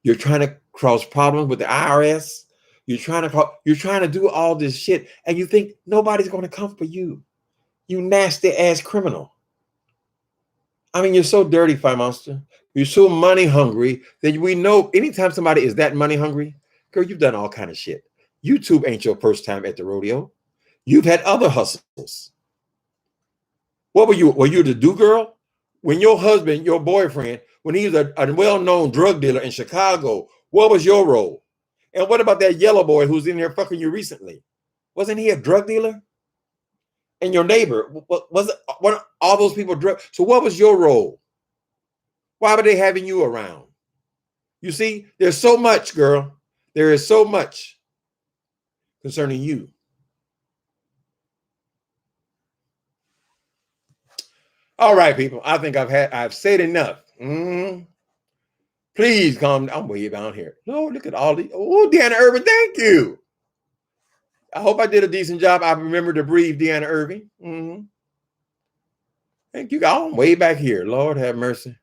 You're trying to cause problems with the IRS You're trying to do all this shit, and you think nobody's going to come for you. You nasty ass criminal. I mean, you're so dirty, Fire Monster. You're so money hungry that we know anytime somebody is that money hungry, girl, you've done all kind of shit. YouTube ain't your first time at the rodeo. You've had other hustles. What were you? Were you the do girl? When your husband, your boyfriend, when he was a well-known drug dealer in Chicago, what was your role? And what about that yellow boy who's in here fucking you recently? Wasn't he a drug dealer? And your neighbor, was it? What all those people drug? So what was your role? Why were they having you around? You see, there's so much, girl. There is so much concerning you. All right, people. I think I've said enough. Please calm down. I'm way down here. No, look at all the. Oh, Deanna Irving, thank you. I hope I did a decent job. I remember to breathe, Deanna Irving. Thank you. I'm way back here. Lord have mercy.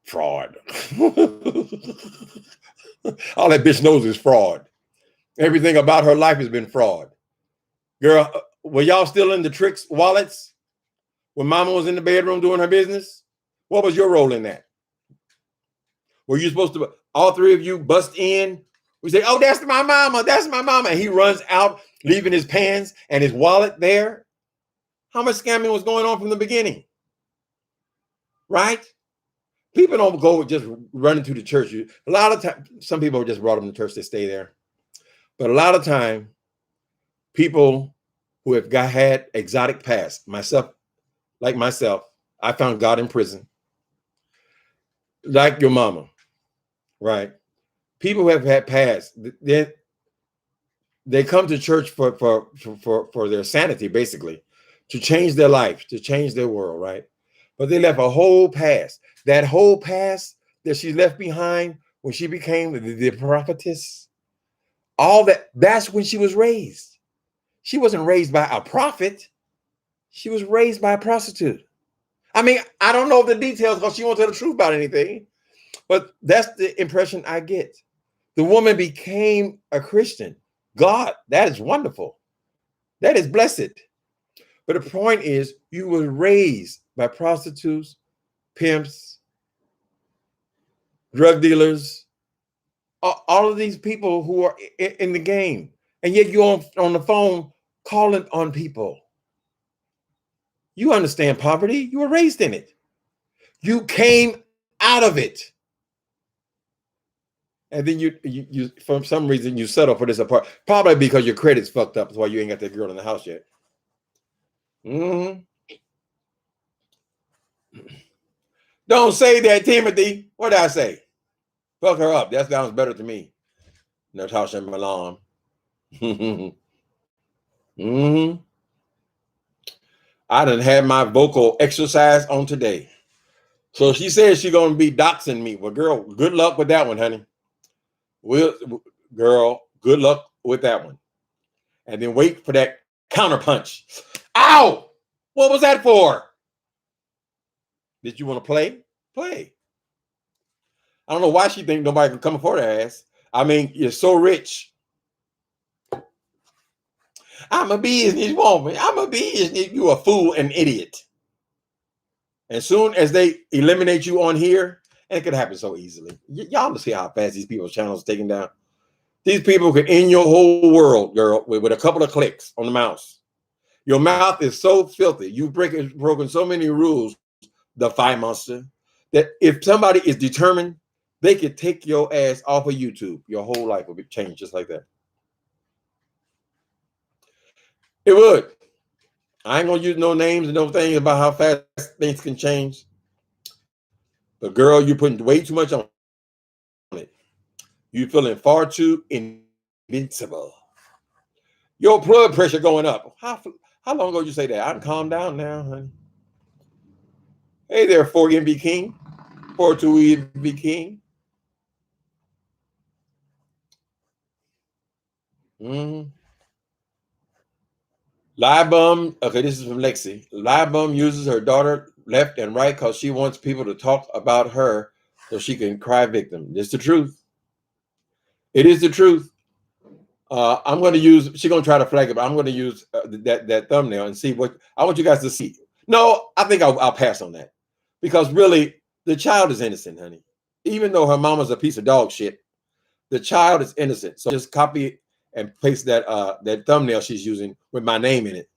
Fraud. All that bitch knows is fraud. Everything about her life has been fraud. Girl, were y'all still in the tricks wallets when mama was in the bedroom doing her business? What was your role in that? Were you supposed to, all three of you bust in? We say, oh, that's my mama. That's my mama. And he runs out, leaving his pants and his wallet there. How much scamming was going on from the beginning? Right? People don't go just running to the church. A lot of times, some people just brought them to church, they stay there. But a lot of time, people who have had exotic past, myself, I found God in prison. Like your mama, right? People who have had past, they come to church for their sanity, basically, to change their life, to change their world, right? But they left a whole past. That whole past that she left behind when she became the prophetess, all that's when she was raised. She wasn't raised by a prophet. She was raised by a prostitute. I mean, I don't know the details because she won't tell the truth about anything, but that's the impression I get. The woman became a Christian. God, that is wonderful. That is blessed. But the point is, you were raised by prostitutes, pimps, drug dealers, all of these people who are in the game. And yet you're on the phone calling on people. You understand poverty. You were raised in it. You came out of it. And then you for some reason, you settle for this apart. Probably because your credit's fucked up. That's why you ain't got that girl in the house yet. Don't say that, Timothy. What did I say? Fuck her up. That sounds better to me. Natasha Milan. I done had my vocal exercise on today. So she says she's going to be doxing me. Well, girl, good luck with that one, honey. Girl, good luck with that one. And then wait for that counter punch. Ow! What was that for? Did you want to play? Play. I don't know why she think nobody can come for her ass. I mean, you're so rich. I'm a business woman. I'm a business. You a fool and idiot. As soon as they eliminate you on here, and it could happen so easily. Y'all see how fast these people's channels are taken down. These people could end your whole world, girl, with a couple of clicks on the mouse. Your mouth is so filthy. You've broken so many rules, the Fire Monster, that if somebody is determined, they could take your ass off of YouTube. Your whole life will be changed just like that. It would. I ain't gonna use no names and no things about how fast things can change. But girl, you're putting way too much on it. You're feeling far too invincible. Your blood pressure going up. How long ago did you say that? I can calm down now, honey. Hey there, 4MB King. 42MB King. Lie Bum. Okay, this is from Lexi. Lie Bum uses her daughter left and right because she wants people to talk about her so she can cry victim. It's the truth. It is the truth. I'm going to use, she's going to try to flag it, but I'm going to use that thumbnail and see what, I want you guys to see. No, I think I'll pass on that. Because really, the child is innocent, honey. Even though her mama's a piece of dog shit, the child is innocent. So just copy and paste that that thumbnail she's using with my name in it.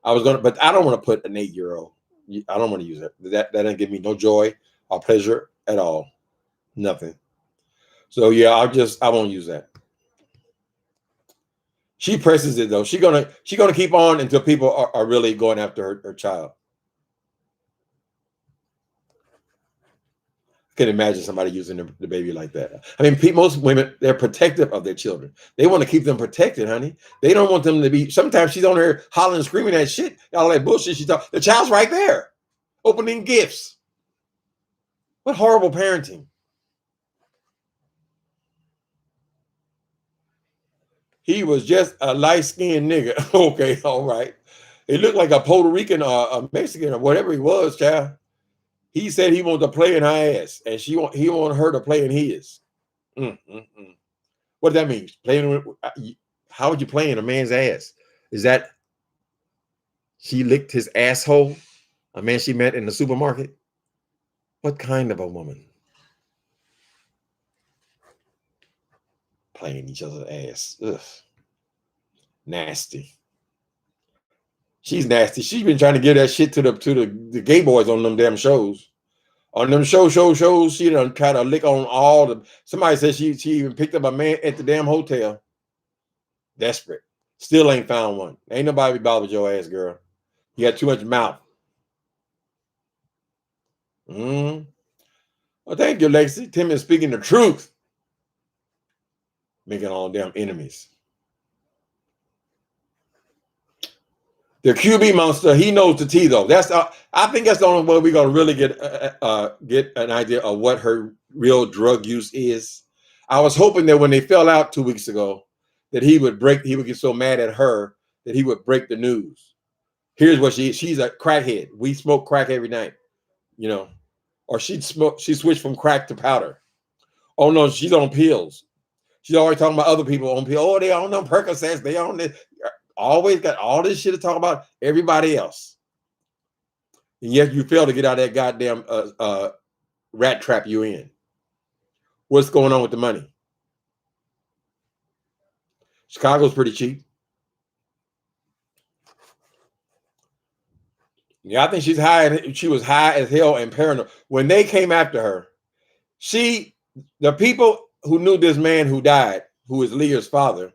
I was going to, but I don't want to put an 8-year-old. I don't want to use it. That doesn't give me no joy or pleasure at all. Nothing. So yeah, I won't use that. She presses it though. She's gonna keep on until people are really going after her child. I can imagine somebody using the baby like that. I mean, most women, they're protective of their children. They want to keep them protected, honey. They don't want them to be. Sometimes she's on her hollering and screaming that shit, all that bullshit she talks. The child's right there, opening gifts. What horrible parenting. He was just a light-skinned nigga. Okay, all right. It looked like a Puerto Rican or a Mexican or whatever he was, child. He said he wanted to play in her ass, and he wanted her to play in his. What does that mean? Playing? How would you play in a man's ass? Is that she licked his asshole? A man she met in the supermarket? What kind of a woman? Playing each other's ass. Ugh. Nasty. She's nasty. She's been trying to give that shit to the gay boys on them damn shows. On them shows, she done try to lick on all the. Somebody said she even picked up a man at the damn hotel. Desperate. Still ain't found one. Ain't nobody bothered your ass, girl. You got too much mouth. Well, thank you, Lexi. Tim is speaking the truth. Making all damn enemies. The QB monster, he knows the tea though. I think that's the only way we're gonna really get an idea of what her real drug use is. I was hoping that when they fell out 2 weeks ago, that he would get so mad at her that he would break the news. Here's what she's a crackhead. We smoke crack every night, you know, or she switched from crack to powder. Oh no, she's on pills. She's always talking about other people on pills. Oh, they on them Percocets, they on this. Always got all this shit to talk about everybody else. And yet you fail to get out of that goddamn rat trap you're in. What's going on with the money? Chicago's pretty cheap. Yeah, I think she's high. She was high as hell and paranoid. When they came after her, the people who knew this man who died, who is Leah's father,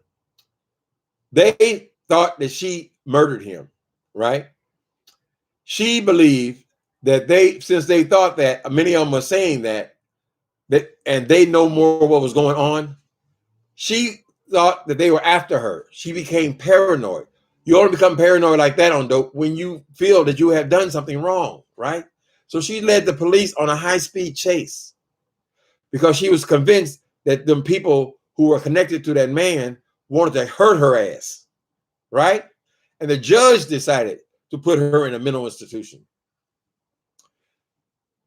they thought that she murdered him, right? She believed that since they thought that, many of them were saying that, and they know more what was going on, she thought that they were after her. She became paranoid. You only become paranoid like that on dope when you feel that you have done something wrong, right? So she led the police on a high-speed chase because she was convinced that the people who were connected to that man wanted to hurt her ass. Right? And the judge decided to put her in a mental institution.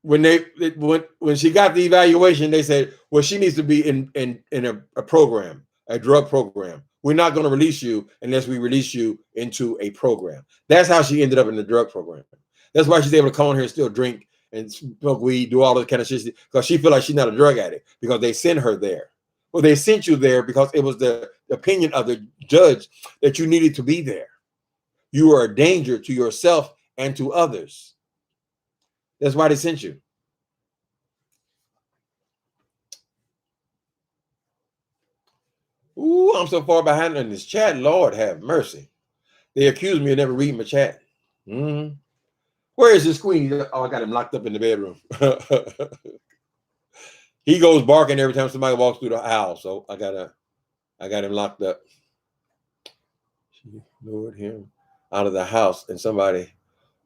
When she got the evaluation, they said, well, she needs to be in a program, a drug program. We're not going to release you unless we release you into a program. That's how she ended up in the drug program. That's why she's able to come on here and still drink and smoke weed, do all that kind of shit, because she feels like she's not a drug addict, because they sent her there. Well, they sent you there because it was the opinion of the judge that you needed to be there. You are a danger to yourself and to others. That's why they sent you. Ooh, I'm so far behind in this chat. Lord have mercy. They accuse me of never reading my chat. Where is this queen? Oh, I got him locked up in the bedroom. He goes barking every time somebody walks through the house. So I got him locked up. She lured him out of the house, and somebody.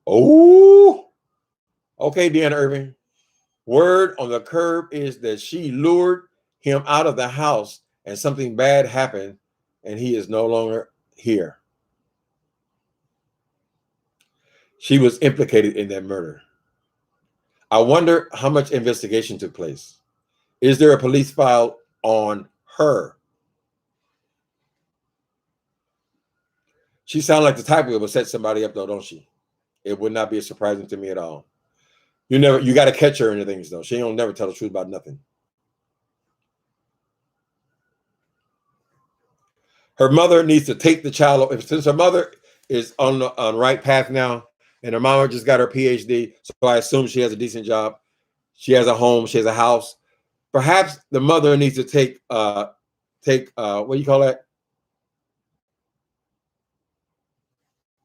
Oh, okay, Deanna Irving. Word on the curb is that she lured him out of the house, and something bad happened, and he is no longer here. She was implicated in that murder. I wonder how much investigation took place. Is there a police file on her? She sounds like the type that would set somebody up, though, don't she? It would not be surprising to me at all. You got to catch her in things, though. She don't never tell the truth about nothing. Her mother needs to take the child. Since her mother is on the right path now, and her mama just got her PhD, so I assume she has a decent job. She has a home. She has a house. Perhaps the mother needs to take what do you call that?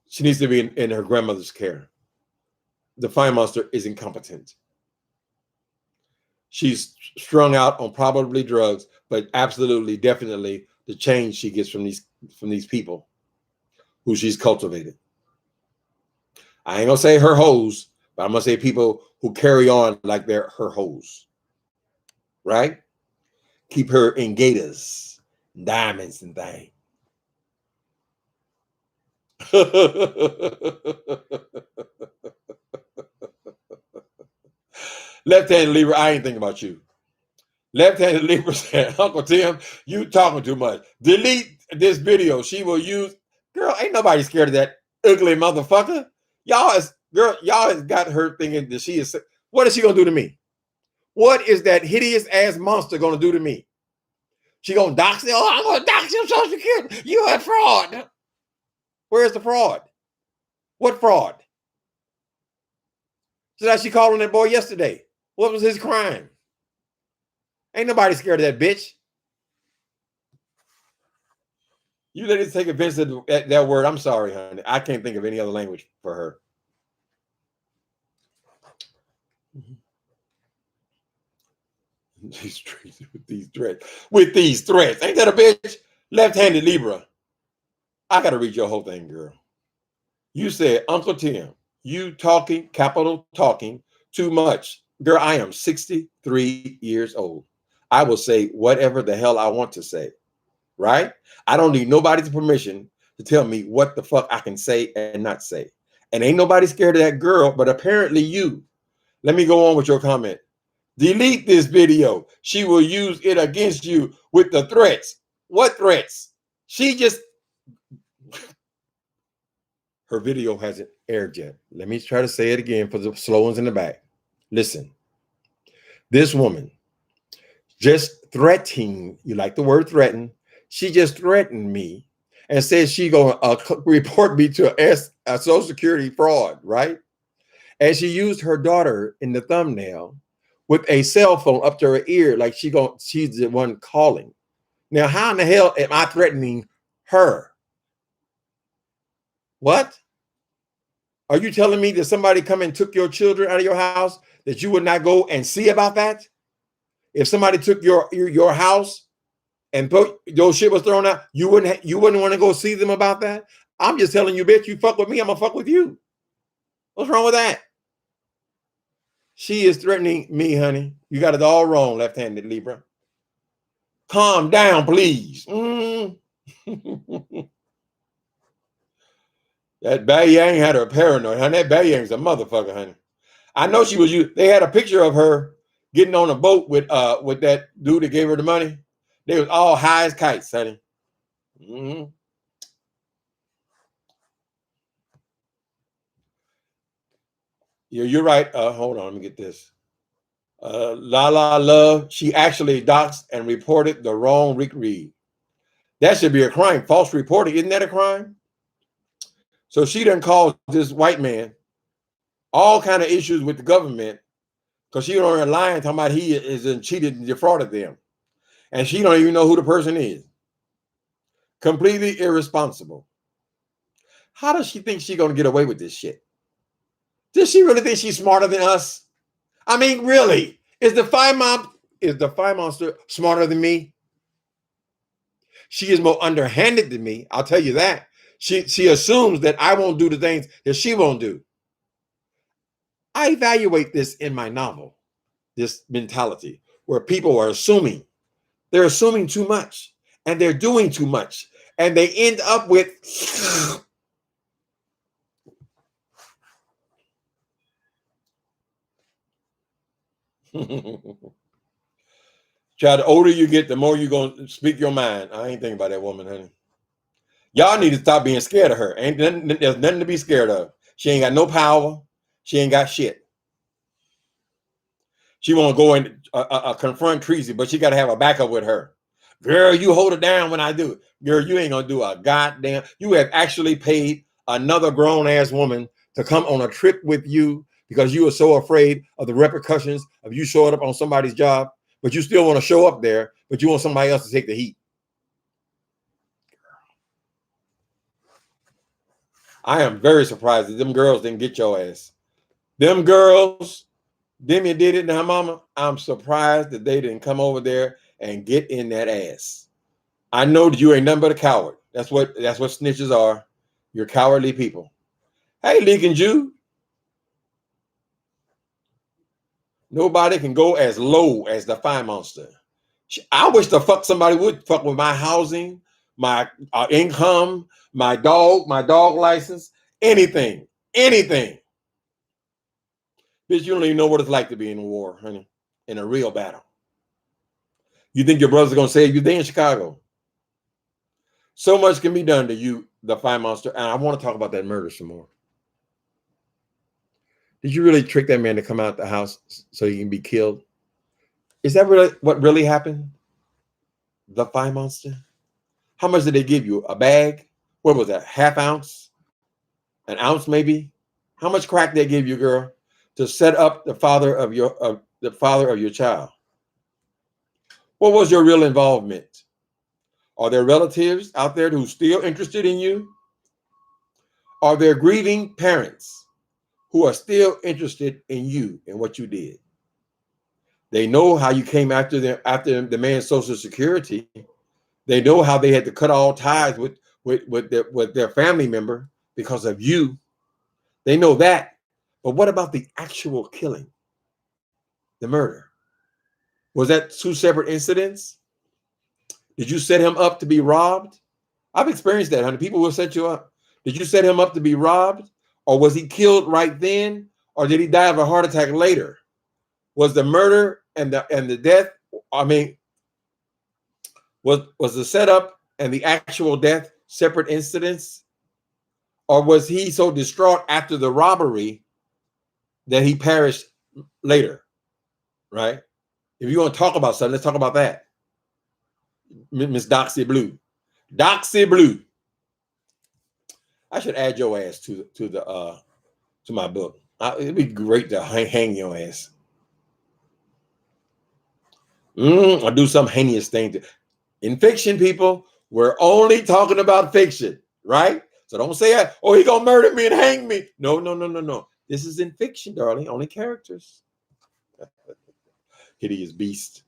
She needs to be in her grandmother's care. The fine monster is incompetent. She's strung out on probably drugs, but absolutely, definitely the change she gets from these people who she's cultivated. I ain't gonna say her hoes, but I'm gonna say people who carry on like they're her hoes. Right? Keep her in gators, diamonds, and things. Left-handed Libra, I ain't thinking about you. Left-handed Libra said, Uncle Tim, you talking too much. Delete this video. She will use. Girl, ain't nobody scared of that ugly motherfucker. Y'all has got her thinking that she is. What is she gonna do to me? What is that hideous ass monster gonna do to me? She gonna dox me? Oh, I'm gonna dox you, Social Security. You a fraud. Where's the fraud? What fraud? So that she called on that boy yesterday. What was his crime? Ain't nobody scared of that bitch. You let it take offense to that word. I'm sorry, honey. I can't think of any other language for her. With these threats. Ain't that a bitch? Left-handed Libra. I gotta read your whole thing, girl. You said, Uncle Tim, you talking, capital talking, too much. Girl, I am 63 years old. I will say whatever the hell I want to say, right? I don't need nobody's permission to tell me what the fuck I can say and not say. And ain't nobody scared of that girl, but apparently you. Let me go on with your comment. Delete this video. She will use it against you with the threats. What threats? She just... Her video hasn't aired yet. Let me try to say it again for the slow ones in the back. Listen, this woman just threatening, you like the word threaten, she just threatened me and said she gonna report me to a Social Security fraud, right? And she used her daughter in the thumbnail with a cell phone up to her ear, like she's the one calling. Now, how in the hell am I threatening her? What? Are you telling me that somebody come and took your children out of your house that you would not go and see about that? If somebody took your house and your shit was thrown out, you wouldn't want to go see them about that? I'm just telling you, bitch, you fuck with me, I'm gonna fuck with you. What's wrong with that? She is threatening me, honey. You got it all wrong, left-handed Libra. Calm down, please. That Bayang had her paranoid, honey. That Bayang's a motherfucker, honey. I know she was you. They had a picture of her getting on a boat with that dude that gave her the money. They was all high as kites, honey. Yeah, you're right. Hold on, let me get this. Lala Love, she actually doxed and reported the wrong Rick Reed. That should be a crime. False reporting, isn't that a crime? So she done caused this white man all kind of issues with the government because she on her lying talking about he is cheated and defrauded them. And she don't even know who the person is. Completely irresponsible. How does she think she's going to get away with this shit? Does she really think she's smarter than us? I mean, really? Is the fire monster smarter than me? She is more underhanded than me. I'll tell you that. She assumes that I won't do the things that she won't do. I evaluate this in my novel, this mentality where people are assuming. They're assuming too much and they're doing too much. And they end up with Child, the older you get, the more you're going to speak your mind. I ain't thinking about that woman, honey. Y'all need to stop being scared of her. There's nothing to be scared of. She ain't got no power. She ain't got shit. She won't go and confront Tracy, but she got to have a backup with her. Girl, you hold it down when I do it. Girl, you ain't going to do a goddamn. You have actually paid another grown-ass woman to come on a trip with you because you are so afraid of the repercussions of you showing up on somebody's job, but you still want to show up there, but you want somebody else to take the heat. I am very surprised that them girls didn't get your ass. Them girls, Demi did it to her mama. I'm surprised that they didn't come over there and get in that ass. I know that you ain't nothing but a coward. That's what snitches are. You're cowardly people. Hey, Leaking Jew. Nobody can go as low as the Fire Monster. I wish the fuck somebody would fuck with my housing, my income, my dog license, anything. Bitch, you don't even know what it's like to be in a war, honey, in a real battle. You think your brother's gonna save you? They in Chicago. So much can be done to you, the Fire Monster, and I want to talk about that murder some more. Did you really trick that man to come out the house so he can be killed? Is that really what really happened? The Fire Monster? How much did they give you? A bag? What was that? Half ounce? An ounce maybe? How much crack they give you, girl, to set up the father of your child? What was your real involvement? Are there relatives out there who's still interested in you? Are there grieving parents who are still interested in you and what you did? They know how you came after the man's Social Security. They know how they had to cut all ties with their family member because of you. They know that. But what about the actual killing? The murder? Was that two separate incidents? Did you set him up to be robbed? I've experienced that, honey. People will set you up. Did you set him up to be robbed? Or was he killed right then? Or did he die of a heart attack later? Was the murder and the death, was the setup and the actual death separate incidents? Or was he so distraught after the robbery that he perished later? Right? If you want to talk about something, let's talk about that. Miss Doxy Blue. Doxy Blue. I should add your ass to my book. It'd be great to hang your ass. Or do some heinous thing. In fiction, people, we're only talking about fiction, right? So don't say, oh, he gonna murder me and hang me. No. This is in fiction, darling. Only characters. Hideous beast.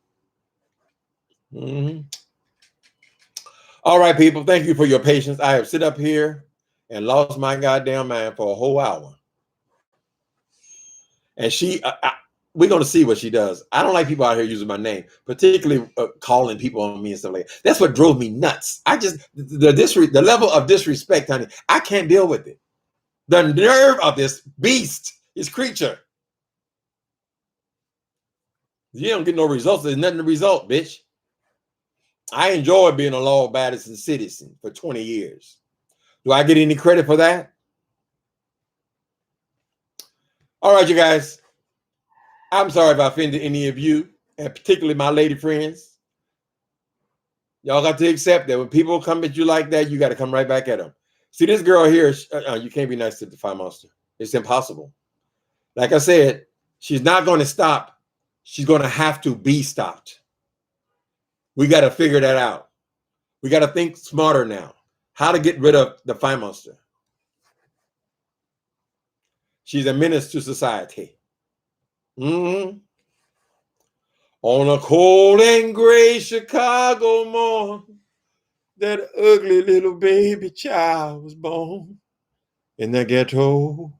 All right, people. Thank you for your patience. I have sit up here and lost my goddamn mind for a whole hour. And we're going to see what she does. I don't like people out here using my name, particularly calling people on me and stuff like that. That's what drove me nuts. The level of disrespect, honey, I can't deal with it. The nerve of this beast, this creature. You don't get no results. There's nothing to result, bitch. I enjoy being a law-abiding citizen for 20 years. Do I get any credit for that? All right, you guys. I'm sorry if I offended any of you, and particularly my lady friends. Y'all got to accept that when people come at you like that, you got to come right back at them. See, this girl here, you can't be nice to the Fire Monster. It's impossible. Like I said, she's not going to stop. She's going to have to be stopped. We got to figure that out. We got to think smarter now. How to get rid of the Fire Monster. She's a menace to society. On a cold and gray Chicago morning, that ugly little baby child was born in the ghetto.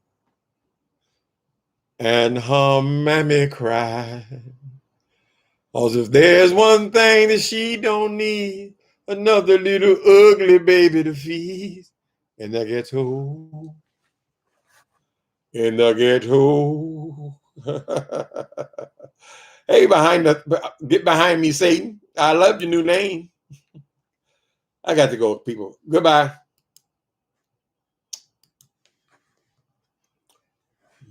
And her mammy cried. Cause if there's one thing that she don't need, another little ugly baby to feed in the ghetto. In the ghetto. Hey, get behind me, Satan. I love your new name. I got to go, people. Goodbye.